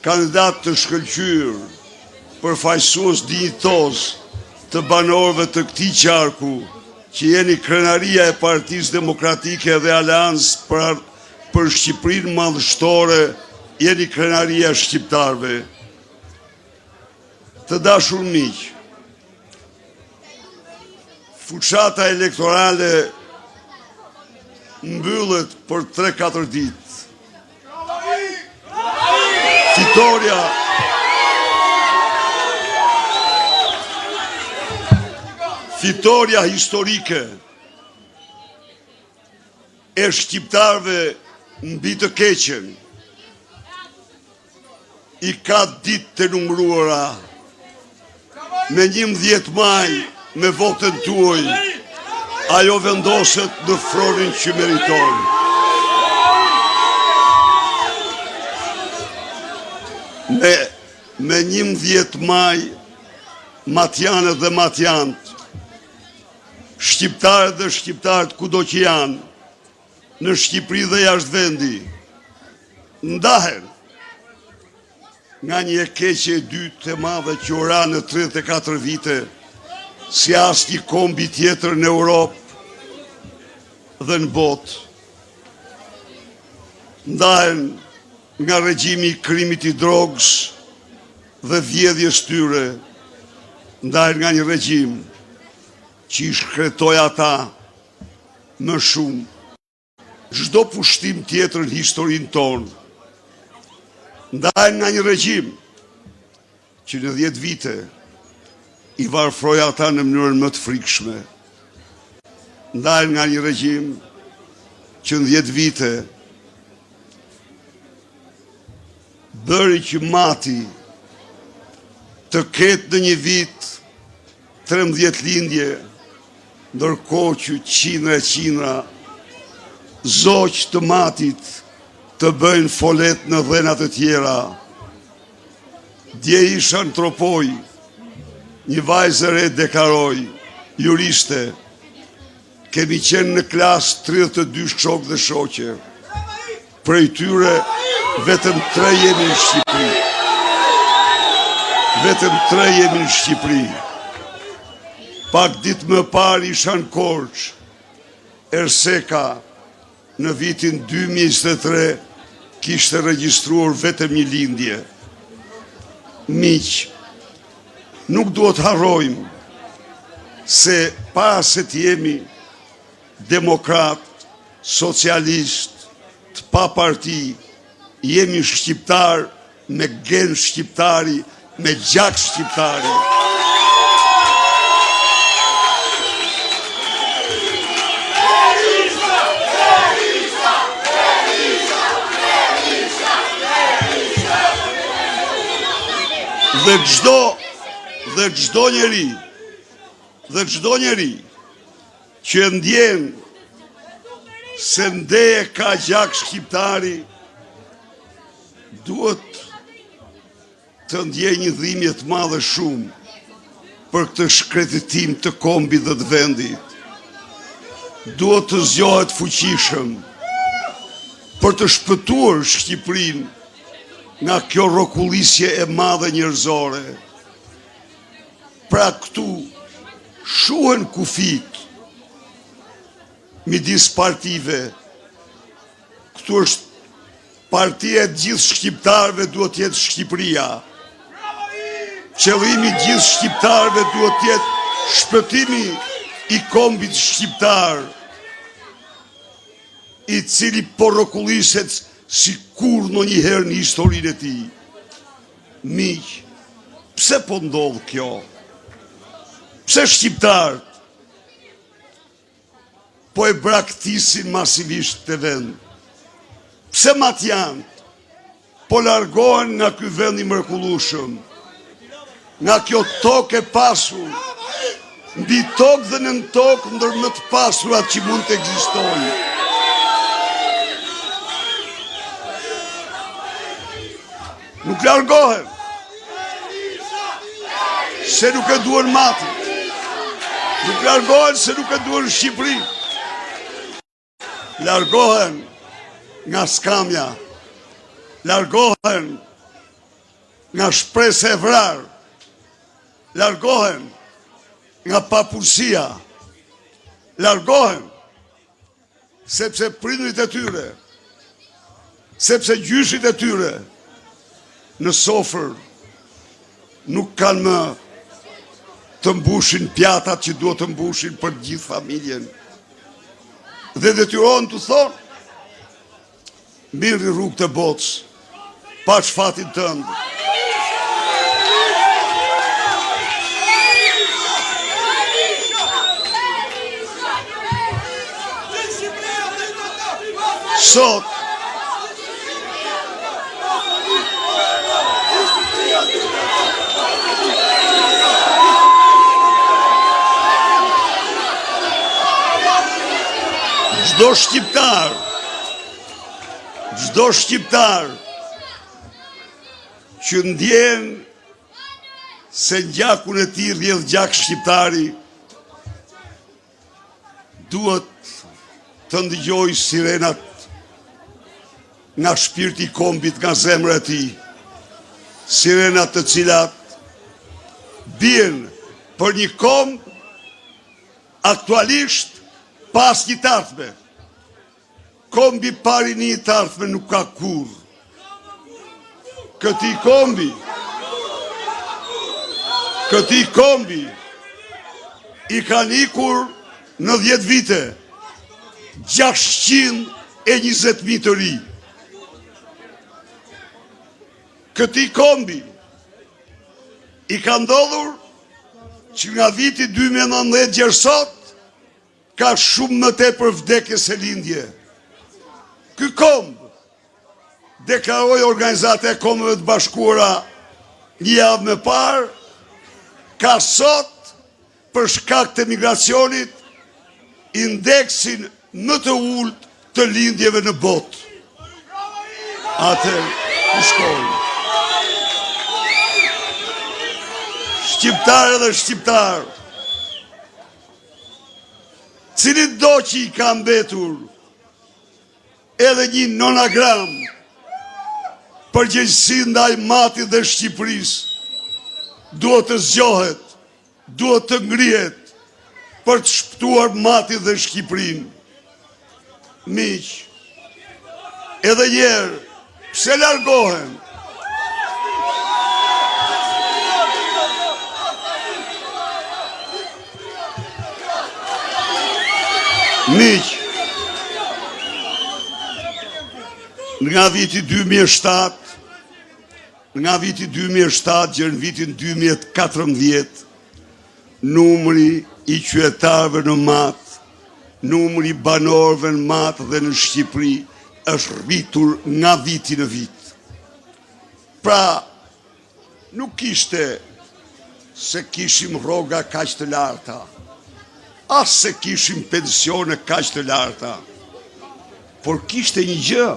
kandidat të shkëlqyer, përfaqësues dinjitoz të banorëve të këtij qarku, që jeni krenaria e Partisë Demokratike dhe Aleancës për Shqipërinë Madhështore, jeni krenaria e shqiptarëve. Të dashur miq, fuqata elektorale mbyllet për 3-4 ditë. Fitoria historike e shqiptarëve mbi të keqen i ka ditë të numëruara. Me 11 maj me votën tuaj, ajo vendoset në fronin që meriton. Me 11 maj, matjanët dhe matjanët, shqiptarët dhe shqiptarët kudo që janë, në Shqipëri dhe jashtë vendi, ndahen nga një e keqe e dytë e madhe që ura në 34 vite, si asnjë kombi tjetër në Europë dhe në botë. Ndahen nga regjimi i krimit i drogës dhe vjedhjes tyre, ndahen nga një regjim që i shkretoi ata më shumë çdo pushtim tjetër në historinë tonë, ndajnë nga një regjim që në 10 vite i varfroi ata në mënyrën më të frikshme. Ndajnë nga një regjim që në 10 vite bëri që mati të ketë në një vit 13 lindje, ndërkohë që qindra zoq të matit të bëjnë folet në dhenat e tjera. Dje isha në Tropoj, një vajzë e re deklaroi, juriste, kemi qenë në klasë 32 shok dhe shoqe. Prej tyre vetëm 3 jemi në Shqipëri. Vetëm 3 jemi në Shqipëri. Pak ditë më parë isha në Korçë, Erseka në vitin 2023 kishte regjistruar vetëm një lindje. Miq, nuk duhet harrojmë se para se të jemi demokrat, socialist, të pa parti, jemi shqiptar me gen shqiptari, me gjak shqiptari. Dhe çdo njeri që ndjen se ndeje ka gjak shqiptari, duhet të ndjej një dhimbje të madhe shumë për këtë shkretitim të kombit dhe të vendit. Duhet të zgjohet fuqishëm për të shpëtuar Shqipërinë nga kjo rrokullisje e madhe njerëzore. Pra këtu shuhen kufit midis partive. Këtu është partia e gjithë shqiptarëve, duhet jetë Shqipëria. Qëllimi i gjithë shqiptarëve duhet jetë shpëtimi i kombit shqiptar, i cili po rrokulliset si kur në njëherë në historinë e tij. Miq, pse po ndodh kjo? Pse shqiptarët po e braktisin masivisht të vend? Pse matjanët po largohen nga ky vend i mrekullueshëm, nga kjo tokë e pasur, mbi tokë dhe nën tokë ndër më të pasurat që mund të ekzistojnë. Nuk largohen, se nuk e duan matin. Nuk largohen se nuk e duan Shqipëri. Largohen nga skamja, largohen nga shpresë e vrarë, largohen nga papurësia, largohen sepse prindrit e tyre, sepse gjyshit e tyre në sofër nuk kanë më të mbushin pjatat që duhet të mbushin për gjithë familjen. Dhe detyrohen të thonë, mirë rrugë të botës, pa shfatin tëndë. Sot, çdo shqiptar që ndjen se gjakun e tij rrjedh gjak shqiptari, duhet të ndëgjoj sirenat nga shpirti i kombit, nga zemra e tij. Sirenat të cilat bien për një komb aktualisht pas një të ardhme. Kombi pari një të ardhme nuk ka kur. Këti kombi i ka nikur në 10 vite 600 e 20.000 të ri. Këti kombi i ka ndodhur që nga viti 2019 gjersot ka shumë më tepër vdekje se lindje. Ky komb deklaroi Organizata e Kombeve të Bashkuara një javë më parë, ka sot për shkak të migracionit indeksin më të ulët të lindjeve në botë. Atë u shkojnë. Shqiptarë dhe shqiptarë, cili do që i ka mbetur edhe një nonagram përgjegjësi ndaj matit dhe Shqipërisë, duhet të zgjohet, duhet të ngrihet për të shpëtuar matin dhe Shqipërinë. Miq, edhe njerë, pse largohen? Miq, nga viti 2007, gjë në vitin 2014, numri i qytetarëve në Mat, numri i banorëve në Mat dhe në Shqipëri është rritur nga viti në vit. Pra, nuk ishte se kishim rroga kaq të larta, as se kishim pensione kaq të larta, por kishte një gjë,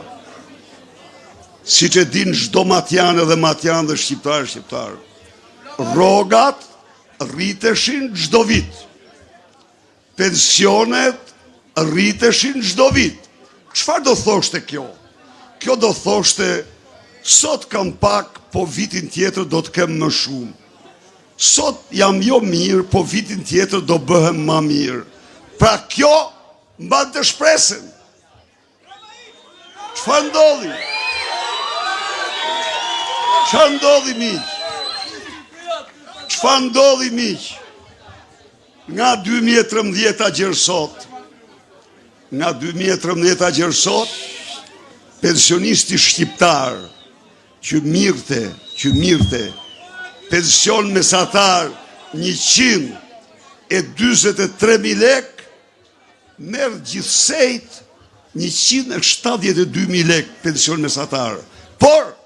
si që din çdo matjanë dhe shqiptar, rrogat rriteshin çdo vit, pensionet rriteshin çdo vit. Çfarë do thoshte kjo? Kjo do thoshte, sot kam pak, po vitin tjetër do të kem më shumë. Sot jam jo mirë, po vitin tjetër do bëhem më mirë. Pra kjo mban të shpresën. Çfarë ndodhi? Çfarë ndodhi, miq? Çfarë ndodhi, miq? Nga 2013 gjersot, pensionisti shqiptar që mirte, pension mesatar 123.000 lek, merr gjithsejt 172.000 lek pension mesatar. Por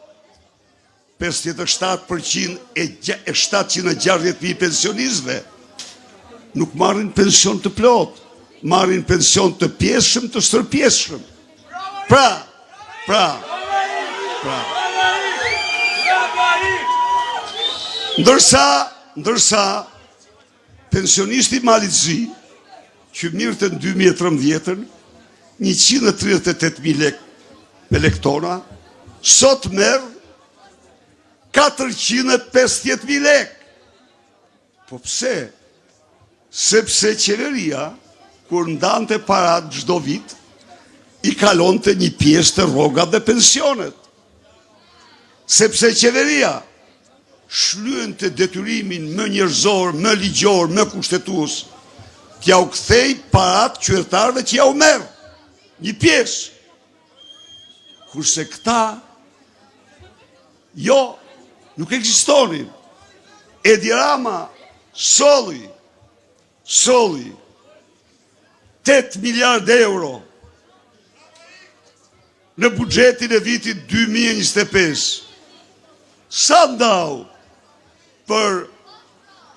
57% e 760.000 pensionistëve nuk marrin pension të plot, marrin pension të pjesshëm, të stërpjesshëm. Pra. Ndërsa pensionisti Malizzi, që mirte në 2013, 138.000 lek me lektona, sot merr 450.000 lek. Po pse? Sepse qeveria, kur ndante parat çdo vit, i kalonte një pjesë të rrogat dhe pensionet. Sepse qeveria shlyente detyrimin më njerëzor, më ligjor, më kushtetues, t'ja u kthej parat qytetarëve që ja u merr. Një pjesë. Kurse këta, jo, nuk ekzistonin. Edi Rama solli 8 miliard euro në buxhetin e vitit 2025. Sa ndau për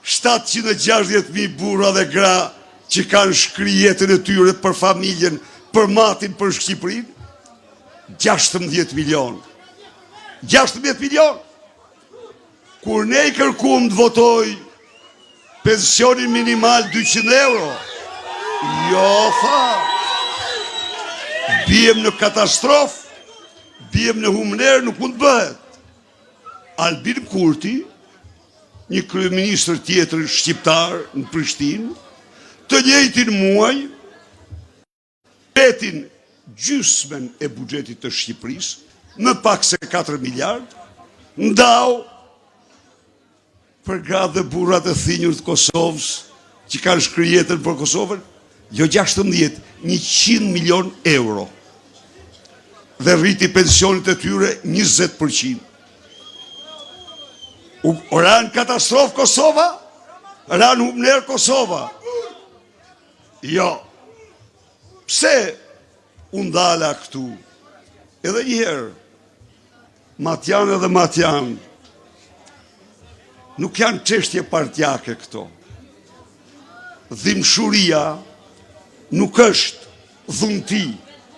760.000 burra dhe gra që kanë shkri jetën e tyre për familjen, për matin, për Shqipërinë? 16 milion. 16 milion. Kur ne i kërkuam të votoj pensionin minimal 200 euro, jo tha, bijem në katastrofë, bijem në humner, nuk mund bëhet. Albin Kurti, një kryeministër tjetër shqiptar në Prishtinë, të njëjtin muaj, petin gjysmen e buxhetit të Shqipërisë, më pak se 4 miliard, ndau për gratë dhe burrat e thinjur të Kosovës, që kanë shkruar jetën për Kosovën, jo 16, 100 milion euro. dhe rriti pensionit e tyre 20%. Ranë katastrofë Kosova, ranë humner Kosova. Jo, pse undala këtu? Edhe njëherë, Matjan edhe Matjan, nuk janë çështje partjake këto. Dhimbshuria nuk është dhunti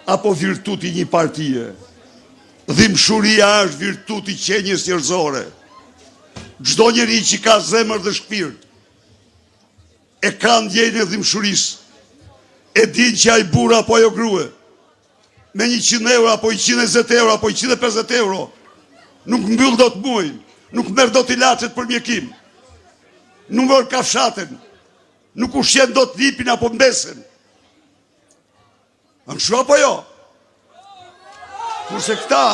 apo virtuti një partie. Dhimbshuria është virtuti qenjes njerëzore. Çdo njeri që ka zemër dhe shpirt e ka ndjenjën e dhimbshurisë. E din që ai burr apo ajo grua me 100 euro apo 120 euro apo 150 euro nuk mbyll dot muajin, nuk merr dot ilaçet për mjekim, nuk merr kafshaten, nuk ushqen dot lipin apo mbesen. Në kështu apo jo? Kurse këta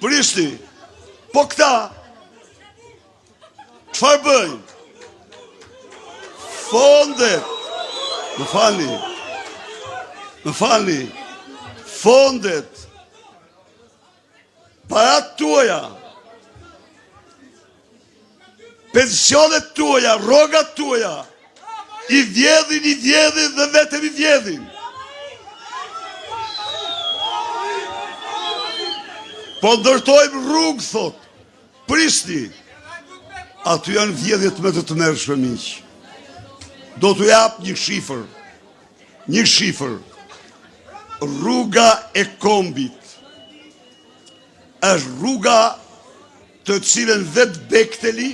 Prishti, po këta çfarë bëjnë? Fondet, më falni, fondet, parat tuaja, pensionet tuaja, rrogat tuaja, i vjedhin dhe vetëm i vjedhin. Po ndërtojmë rrugë, thot, Prishti, aty janë vjedhjet më të tmerrshme miq. Do t'u jap një shifër. Rruga e Kombit është rruga të cilën vetë Bekteli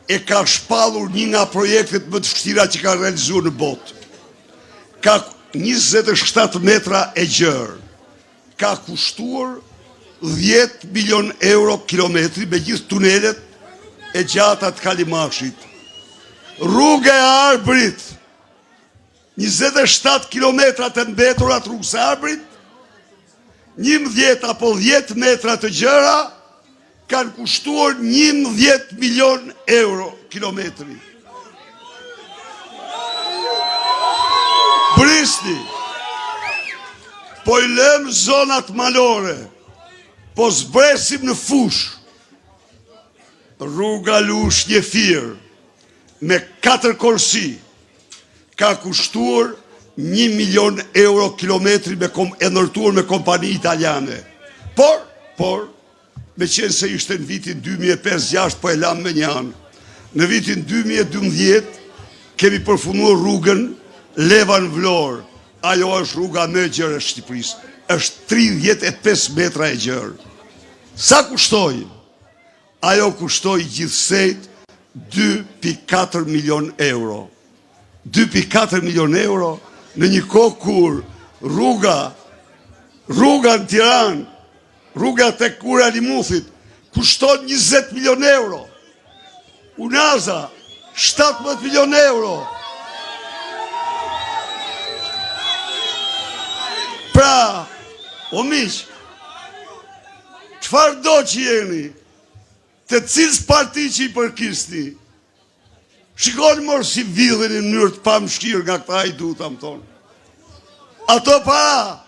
e ka shpallur një nga projektet më të vështira që ka realizuar në botë. Ka 27 metra e gjerë. Ka kushtuar 10 milion euro kilometri me gjithë tunelet e gjata të Kalimashit. Rruga e Arbrit, 27 kilometra të mbetura të rrugës e Arbrit, 11 apo 10 metra të gjëra, kanë kushtuar 11 milion euro kilometri. Prishti, po i lëm zonat malore, po zbresim në fush. Rruga Lush Njefir me 4 korsi ka kushtuar 1 milion euro kilometri e ndërtuar me kompani italiane. Por, me qenë se ishte në vitin 2005-2006, po e lam me një anë. Në vitin 2012 kemi përfunduar rrugën Levan Vlorë. Ajo është rruga më e gjerë e Shqipërisë. Është 35 metra e gjerë. Sa kushtoi? Ajo kushtoi gjithsejt 2.4 milion euro. 2.4 milion euro në një kohë kur rruga në Tiranë, rruga tek Kura Limuthit, kushton 20 milion euro. Unaza 17 milion euro. Pra, o miq, çfarë do që jeni, të cilës parti që i përkisni, shikoni mërë si vidhen në mënyrë të pamëshkirë nga këta hajduta, më thonë. Ato para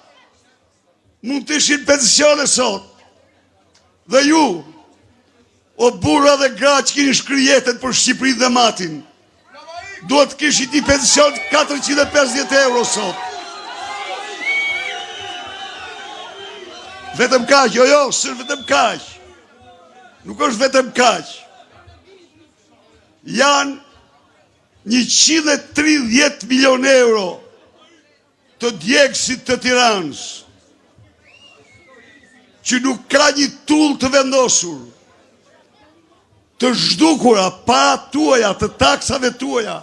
mund të ishin pensione sot, dhe ju, o burra dhe gra që kini shkryjetet për Shqipërinë dhe matin, duhet kishit një pension 450 euro sot. Vetëm kaq, jo, sërë vetëm kaq. Nuk është vetëm kaq. Janë 130 milion euro të djegësit të Tiranës, që nuk ka një tull të vendosur, të zhdukura para tuaja, të taksave tuaja.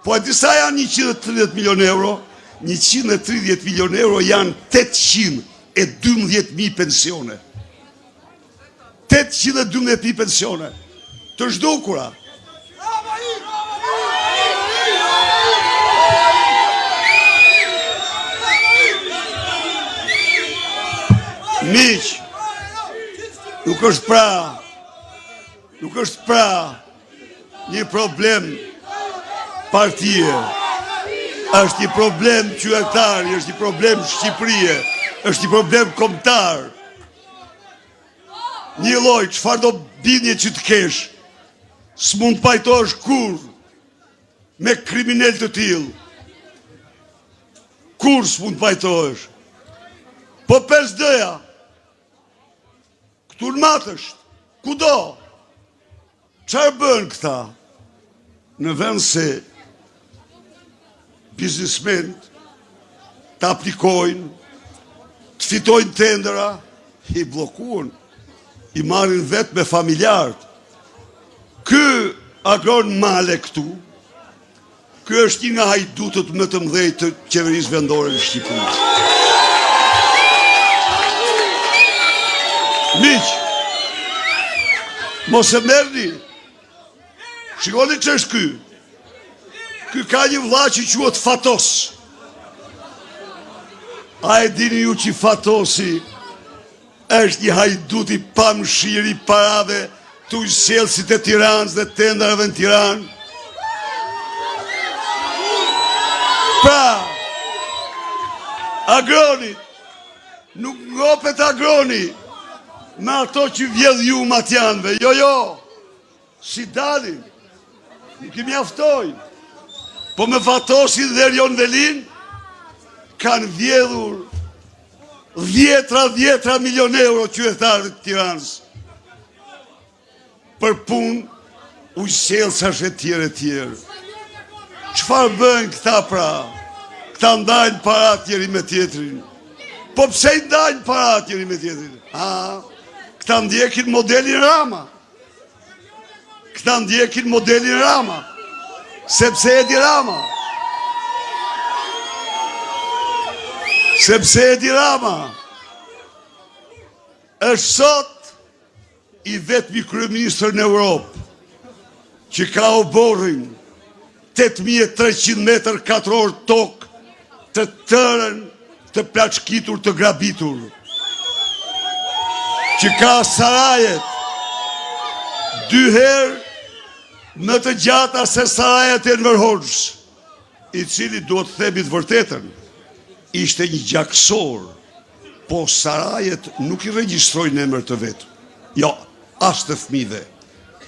Po e disa janë 130 milion euro, 130 milion euro janë 812.000 pensione. 812.000 pensione të zhdukura. Miq, nuk është pra një problem partie. është një problem qytetar, është një problem Shqipërie, është një problem kombëtar. Një lloj, çfarë do bindje që të kesh, s'mund të pajtohesh kur me kriminal të tillë. Kur s'mund të pajtohesh. Po 5D-ja, këtu në Matësht, kudo, çfarë bën këta? Në vend se biznesmen të aplikojnë, të fitojnë tendera, i bllokuan, i marrin vetë me familjarët. Ky agron male këtu, ky është një nga hajdutët më të mëdhenj të qeverisë vendore në Shqipëri. Miq, mos e merrni. Shikoni që është ky. Ky ka një vlla që quhet Fatos. A e dini ju që Fatosi është një hajdut i pamëshirë i parave të ujësjelësit e Tiranës dhe tenderave në Tiranë? Pra, agroni, nuk ngopet agroni me ato që vjedh ju matjanëve. Jo, si dalin, nuk i mjaftojnë. Po me Fatosin dhe Erion Velin kanë vjedhur 10 milion euro qytetarëve të Tiranës për punë ujësjelësash e tjerë. Çfarë bëjnë këta pra? Këta ndajnë parat njëri me tjetrin. Po pse i ndajnë parat njëri me tjetrin? Këta ndjekin modelin Rama. Këta ndjekin modelin Rama. Sepse e di Rama. Sepse e di Rama është sot i vetmi kryeministër në Europë që ka oborrin 8300 metër katror tokë të tërën, të plaçkitur, të grabitur, që ka sarajet 2 herë më të gjata se sarajet e Enver Hoxhës, i cili duhet të themi të vërtetën, ishte një gjaksor, po sarajet nuk i regjistrojnë emër të vetë. Jo, as të fëmijëve.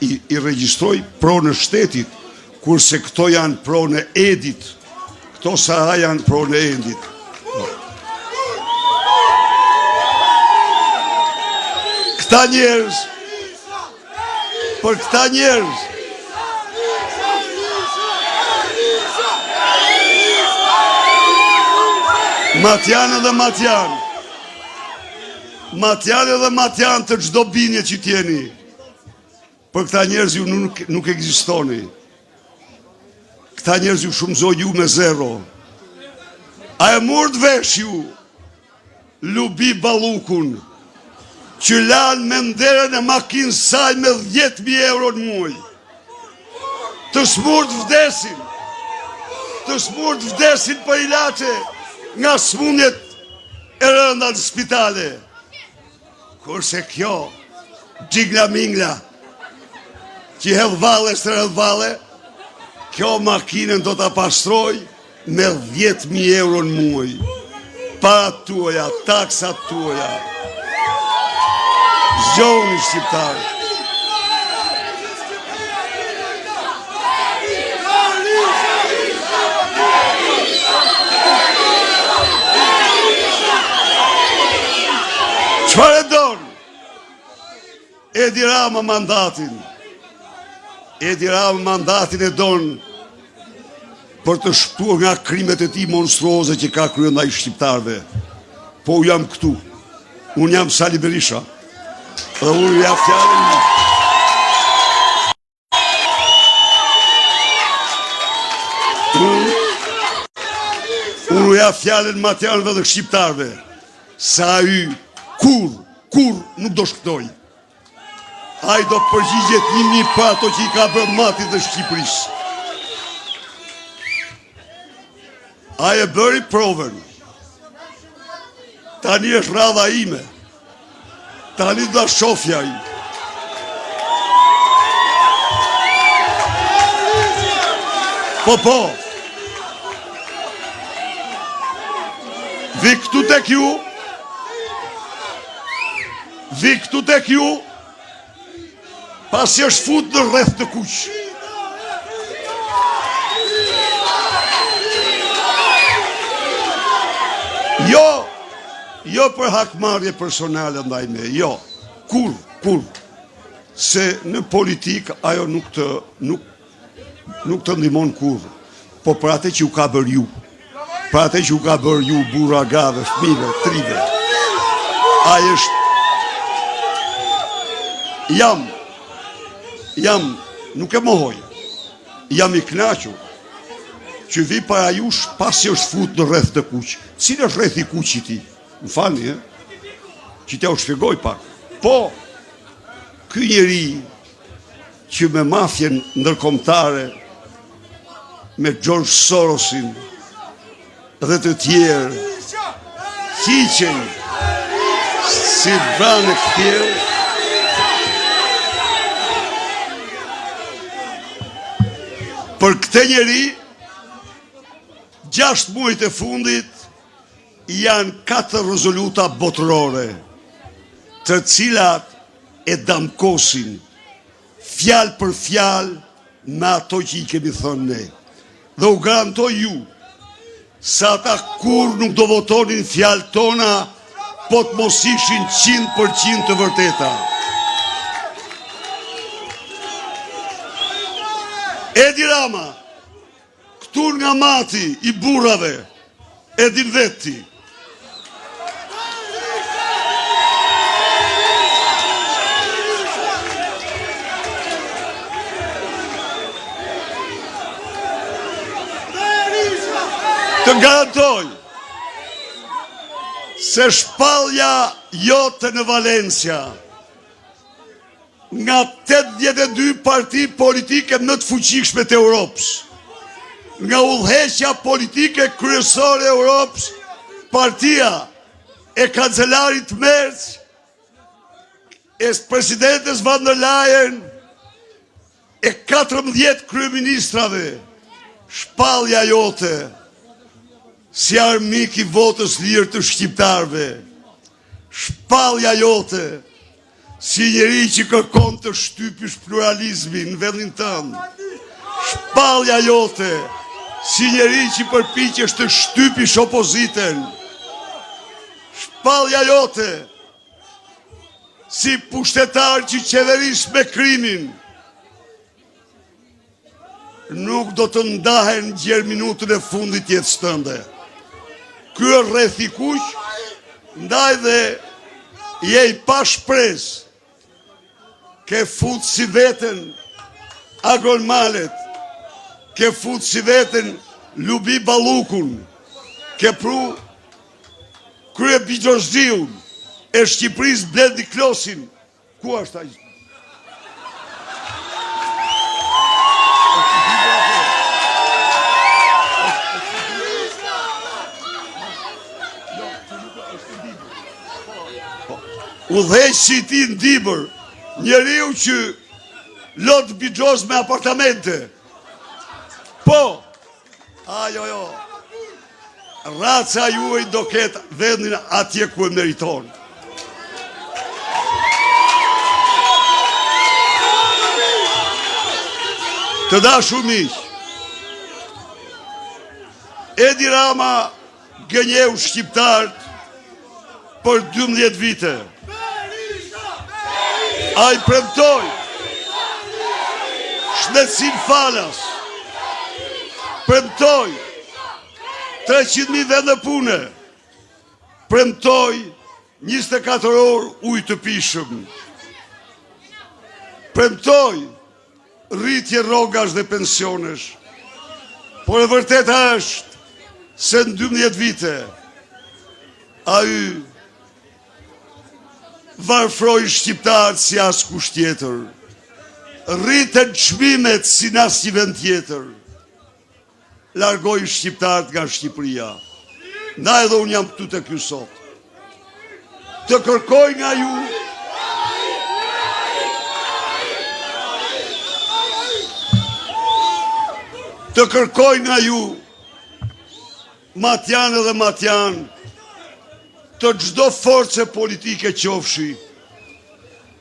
I regjistroj pronë shtetit, kurse këto janë pronë edit. Këto saraj janë pronë edit. Këta njerëz, për këta njerëz, Matjanë dhe Matjanë. Matjanë dhe Matjanë të çdo binje që tjeni. Për këta njerëz ju nuk ekzistoni. Këta njerëz ju shumëzoj ju me 0. A e murd vesh ju Lubi Ballukun, që lanë me nderën e makinë saj me 10.000 euro në muaj. Të smurt vdesin. Të smurt vdesin për ilaçe nga smundjet e rënda në spitale. Kurse kjo, gjigla mingla, që hedh vale së hedh vale, kjo makinën do të pastroj me 10.000 euro në muaj. Para tuaja, taksat tuaja. Zgjoni shqiptarë. Çfarë e donë? Edi Rama mandatin. Edi Rama mandatin e donë për të shpëtuar nga krimet e tij monstruoze që ka kryer ndaj shqiptarëve. Po u jam këtu. Unë jam Sali Berisha. Dhe unë ja fjalën. Unë ja fjalën Matjanëve dhe shqiptarëve. Sa hy kur nuk do shkëtoj. Ai do përgjigjet 1000 për ato që i ka bërë Mati dhe Shqipërisë. Ai e bëri provën. Tani është radha ime. Tani do shofja i. Po. Vi këtu tek ju, pasi është fut në rreth të kuq. Jo për hakmarrje personale ndaj me, jo, kur, se në politik ajo nuk të ndihmon kur, po për atë që ju ka bërë ju, burra, grave, fëmijëve, trive, ai është, jam, nuk e mohoj, jam i kënaqur, që vi para jush pasi është fut në rreth të kuq. Cili është rreth i kuq i ti? Më falni, që t'ja u shpjegoj pak. Po, ky njeri që me mafjen ndërkombëtare, me George Sorosin dhe të tjerë, hiqen si vranë këtjerë, për këtë njeri, 6 muajt e fundit janë 4 rezoluta botërore, të cilat e damkosin fjalë për fjalë me ato që i kemi thënë ne. Dhe u garantoj ju, sa ata kur nuk do votonin fjalë tona, po të mos ishin 100% të vërteta. Edi Rama, këtur nga mati i burrave, edin veti. Të garantoj se shpallja jote në Valencia nga 82 parti politike më të fuqishme të Europës, nga udhëheqja politike kryesore e Europës, partia e kancelarit Merz, e presidentes van der Leyen, e 14 kryeministrave, shpallja jote si armik i votës lirë të shqiptarve, shpallja jote si njeri që kërkon të shtypish pluralizmin në vendin tënd, shpallja jote si njeri që përpiqesh të shtypish opozitën, shpallja jote si pushtetar që qeveris me krimin, nuk do të ndahen gjerë minutën e fundit jetës tënde. Ky është rreth i kuq, ndaj dhe je i pa shpresë, ke fut si veten Agronmalet, ke fut si veten Lubi Ballukun, ke pru krye Bigjozdiun, e Shqipërisë Blendi Klosin. Ku është ai? Udhëheqësi i tij në Dibër, njeriu që lot Bigjoz me apartamente. Po, jo, raca juaj do ketë vendin atje ku e meriton. Të dashur miq, Edi Rama gënjeu shqiptarët për 12 vite. Ai premtoi shëndetësinë falas, premtoi 300.000 vende pune, premtoi 24 orë ujë të pishëm, premtoi rritje rrogash dhe pensionesh, por e vërteta është se në 12 vite ai varfroi shqiptarët si askush tjetër, rriten çmimet si në asnjë vend tjetër, largoi shqiptarët nga Shqipëria. Ndaj edhe unë jam këtu tek ju sot, të kërkoj nga ju Matjan edhe Matjan, të çdo force politike qofshi,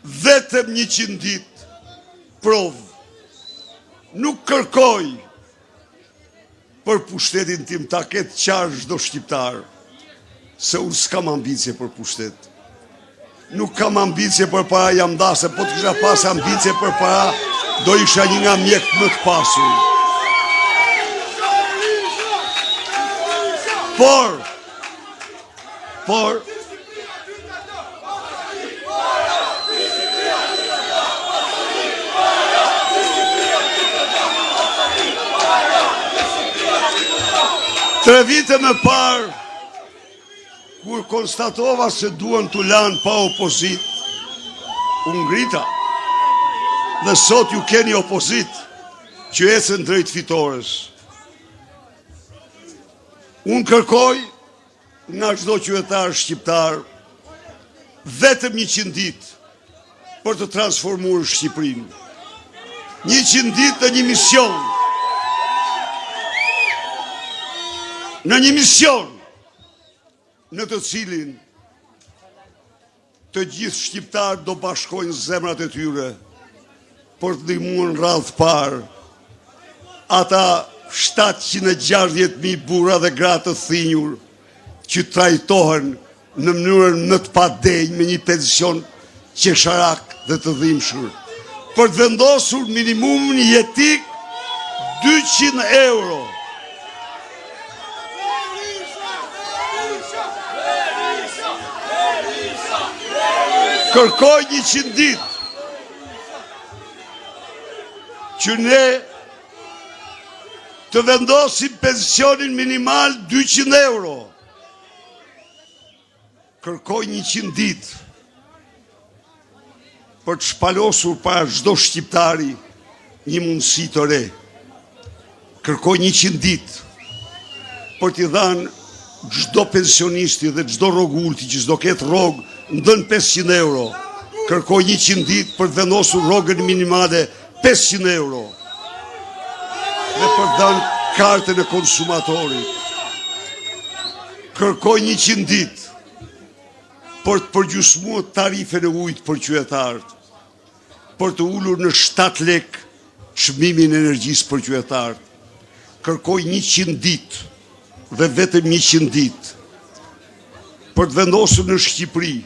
vetëm 100 ditë provë. Nuk kërkoj për pushtetin tim ta ketë qarë çdo shqiptar, se unë s'kam ambicie për pushtet. Nuk kam ambicie për para, jam dase, po të kisha pas ambicie për para, do isha një nga mjekët më të pasur. Por, tre vite më parë, kur konstatova se duan t'u lanë pa opozit, unë ngrita, dhe sot ju keni opozit që ecën drejt fitores. Unë kërkoj nga çdo qytetar shqiptar vetëm 100 ditë për të transformuar Shqipërinë. 100 ditë në një mision. Në një mision në të cilin të gjithë shqiptarët do bashkojnë zemrat e tyre për të ndihmuar radhë parë ata 760.000 burra dhe gra të thinjur që trajtohen në mënyrën më të padenjë me një pension qesharak dhe të dhimbshëm, për të vendosur minimumin jetik 200 euro. Kërkoj 100 ditë që ne të vendosim pensionin minimal 200 euro. Kërkoj 100 ditë për të shpalosur para çdo shqiptari një mundësi të re. Kërkoj 100 ditë për t'i dhënë çdo pensionisti dhe çdo rrogulti që s'do ketë rrogë ndën 500 euro. Kërkoj 100 ditë për të vendosur rrogën minimale 500 euro. Dhe për të dhënë kartën e konsumatorit. Kërkoj 100 ditë për të përgjysmuar tarifën e ujit për qytetarët, për të ulur në 7 lek çmimin e energjisë për qytetarët. Kërkoj 100 ditë dhe vetëm 100 ditë për të vendosur në Shqipëri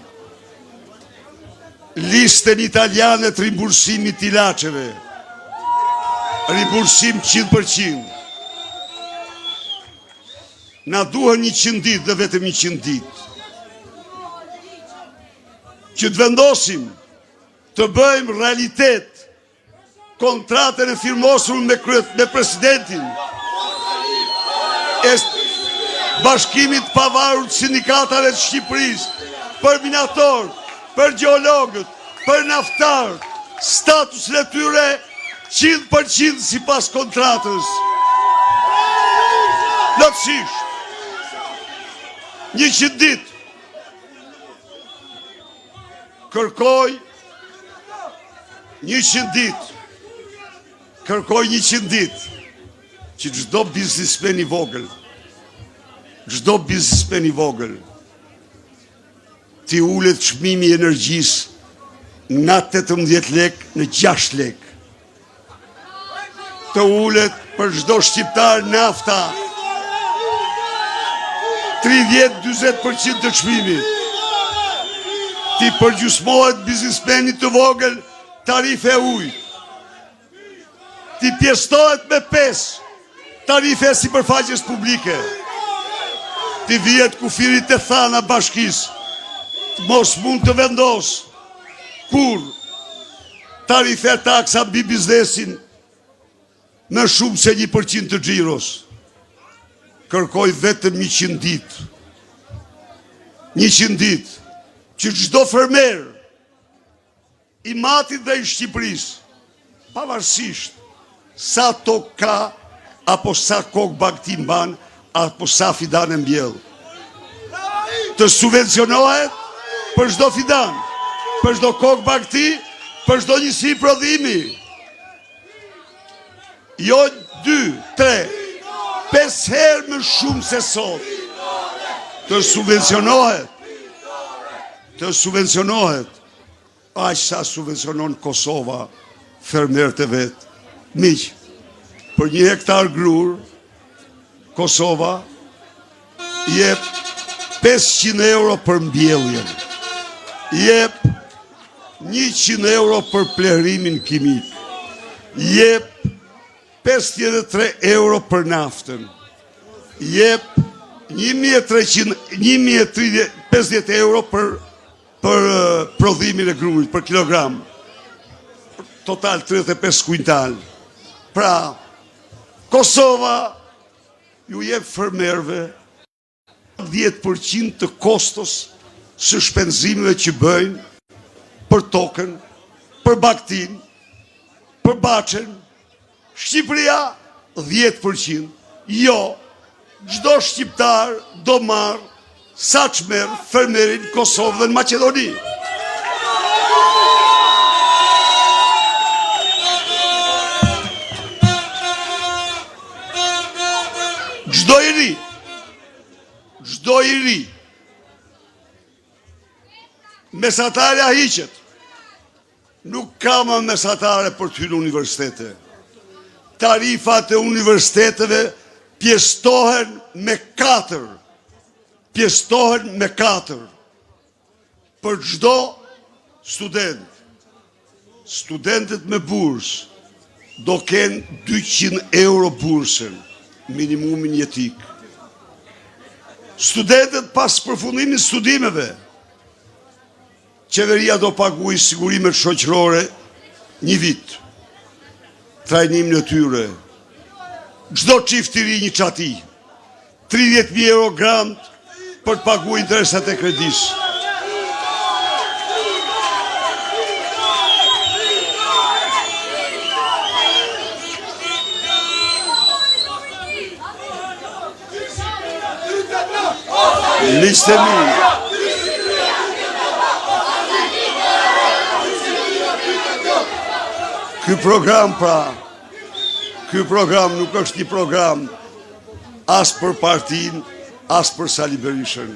listën italiane të rimbursimit të ilaçeve, rimbursim 100%. Na duhen 100 ditë dhe vetëm 100 ditë që të vendosim të bëjmë realitet kontratën e firmosur me presidentin e Bashkimit Pavarur të Sindikatave të Shqipërisë, për minatorët, për gjeologët, për naftarët, statusin e tyre 100% sipas kontratës. Plotësisht. 100 ditë. Kërkoj 100 ditë. Kërkoj 100 ditë që çdo biznesmen i vogël, ti ulet çmimi i energjisë nga 18 lek në 6 lek. Të ulet për çdo shqiptar nafta 30-40% të çmimit. Ti përgjysmohet biznesmenit të vogël tarife e ujit. Ti pjestohet me 5 tarife e sipërfaqes publike. Ti vihet kufirit e thana bashkisë, mos mund të vendos kur tarife e taksa mbi biznesin më shumë se 1% të xhiros. Kërkoj vetëm 100 ditë. 100 ditë që çdo fermer i Matit dhe i Shqipërisë, pavarësisht sa tokë ka, apo sa kokë bagti mban, apo sa fidan e mbjell, të subvencionohet për çdo fidan, për çdo kokë bagti, për çdo njësi prodhimi. Jo 2, 3, 5 herë më shumë se sot. Të subvencionohet të subvencionohet aq sa subvencionon Kosova fermerët e vetë. Miq, për 1 hektar grur, Kosova jep 500 euro për mbjelljen, jep 100 euro për plerimin kimik, jep 53 euro për naftën, jep 1.350 euro për prodhimin e grurit, për kilogram, total 35 kuintal. Pra, Kosova ju jep fermerëve 10% të kostos së shpenzimeve që bëjnë për tokën, për baktin, për baçen. Shqipëria 10%. Jo, çdo shqiptar do marr sa çmerr fermeri në Kosovë dhe në Maqedoni. Çdo i ri, mesatarja hiqet, nuk ka më mesatare për të hyrë në universitete. Tarifat e universiteteve pjestohen me 4. Për çdo student. Studentët me bursë do kenë 200 euro bursën, minimumin jetik. Studentët pas përfundimit studimeve, qeveria do paguaj sigurimet shoqërore 1 vit, trajnimin e tyre. Çdo çift i ri një çati, 30.000 euro grant për të paguar interesat e kredisë. Miqtë e mi, ky program nuk është një program as për partinë, as për Sali Berishën.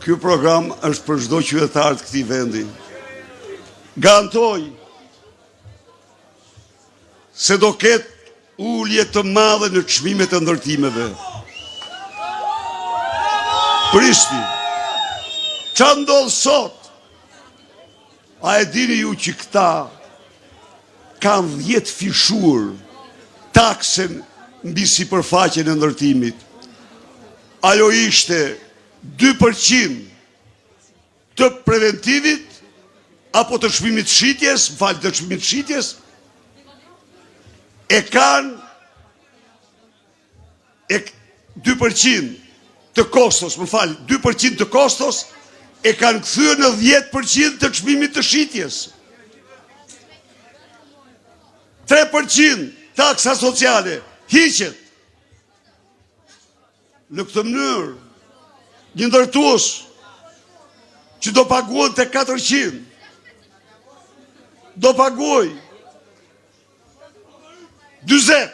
Ky program është për çdo qytetar të këtij vendi. Garantoj se do ketë ulje të madhe në çmimet e ndërtimeve. Prishti, qa ndodhë sot? A e dini ju që këta kanë 10 fishur taksen mbi sipërfaqen e ndërtimit. Ajo ishte 2% të preventivit apo të çmimit shitjes, të çmimit shitjes, e kanë 2% të kostos, 2% të kostos e kanë kthyer në 10% të çmimit të shitjes. 3% taksa sociale hiqet. Në këtë mënyrë, një ndërtues që do paguon te 400, do paguaj 40,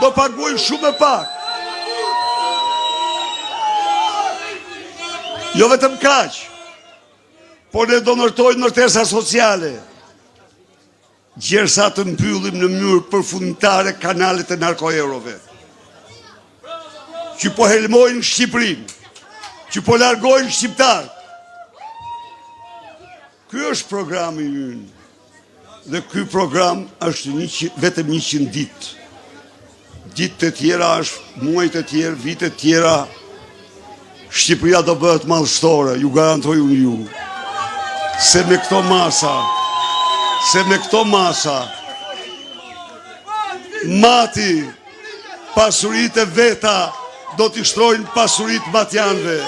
do paguaj shumë e pak. Jo vetëm kaq, por ne do ndërtojmë ndërtesa sociale, gjersa të mbyllim në mënyrë përfundimtare kanalet e narkoerove, që po helmojnë Shqipërinë, që po largojnë shqiptarët. Ky është programi ynë, dhe ky program është vetëm 100 ditë. Ditë të tjera është, muaj të tjerë, vite të tjera, Shqipëria do bëhet madhështore, ju garantoj unë ju. Se me këto masa, mati, pasurit e veta, do t'i shtrojnë pasurit matjanve.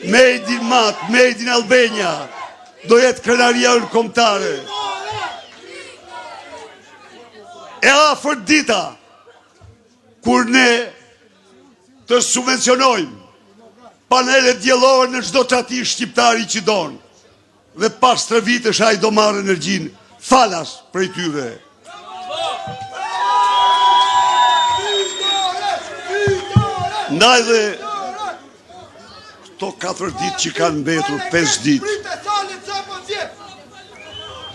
Made in Mat, Made in Albania, do jetë krenaria në kombëtare. E afër dita, kur ne të subvencionojmë panelet diellore në çdo çati shqiptari që donë, dhe pas 3 vitesh ai do marrë energjinë falas prej tyre. Ndaj dhe këto 4 ditë që kanë mbetur, 5 ditë,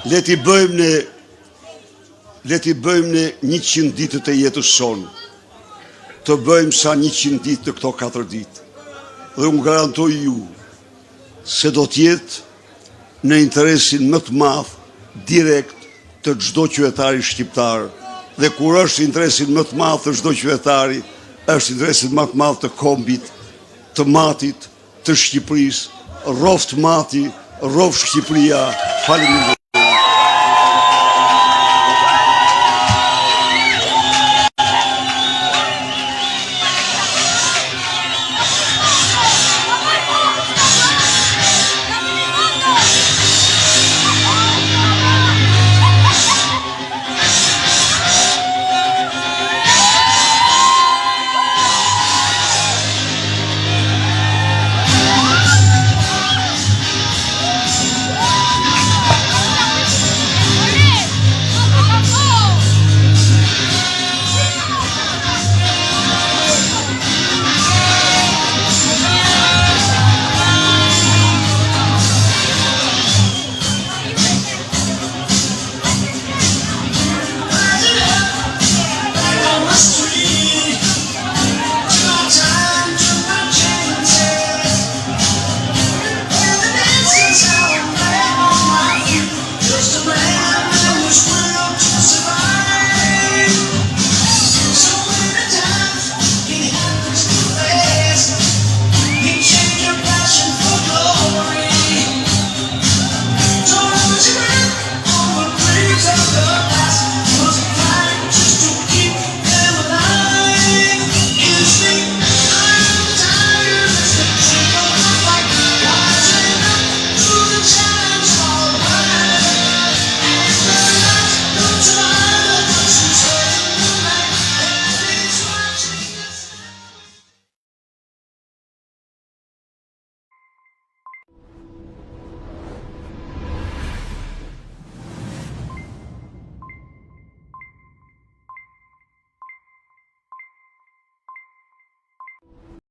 le t'i bëjmë ne 100 ditët e jetës sonë, të bëjmë sa 100 ditë të këto 4 ditë. Dhe unë garantoj ju se do t'jetë në interesin më të madh direkt të çdo qytetari shqiptar. Dhe kur është interesin më të madh të çdo qytetari, është interesin më të madh të kombit, të matit, të Shqipërisë, rroft mati, rroft Shqipëria. Faleminderit.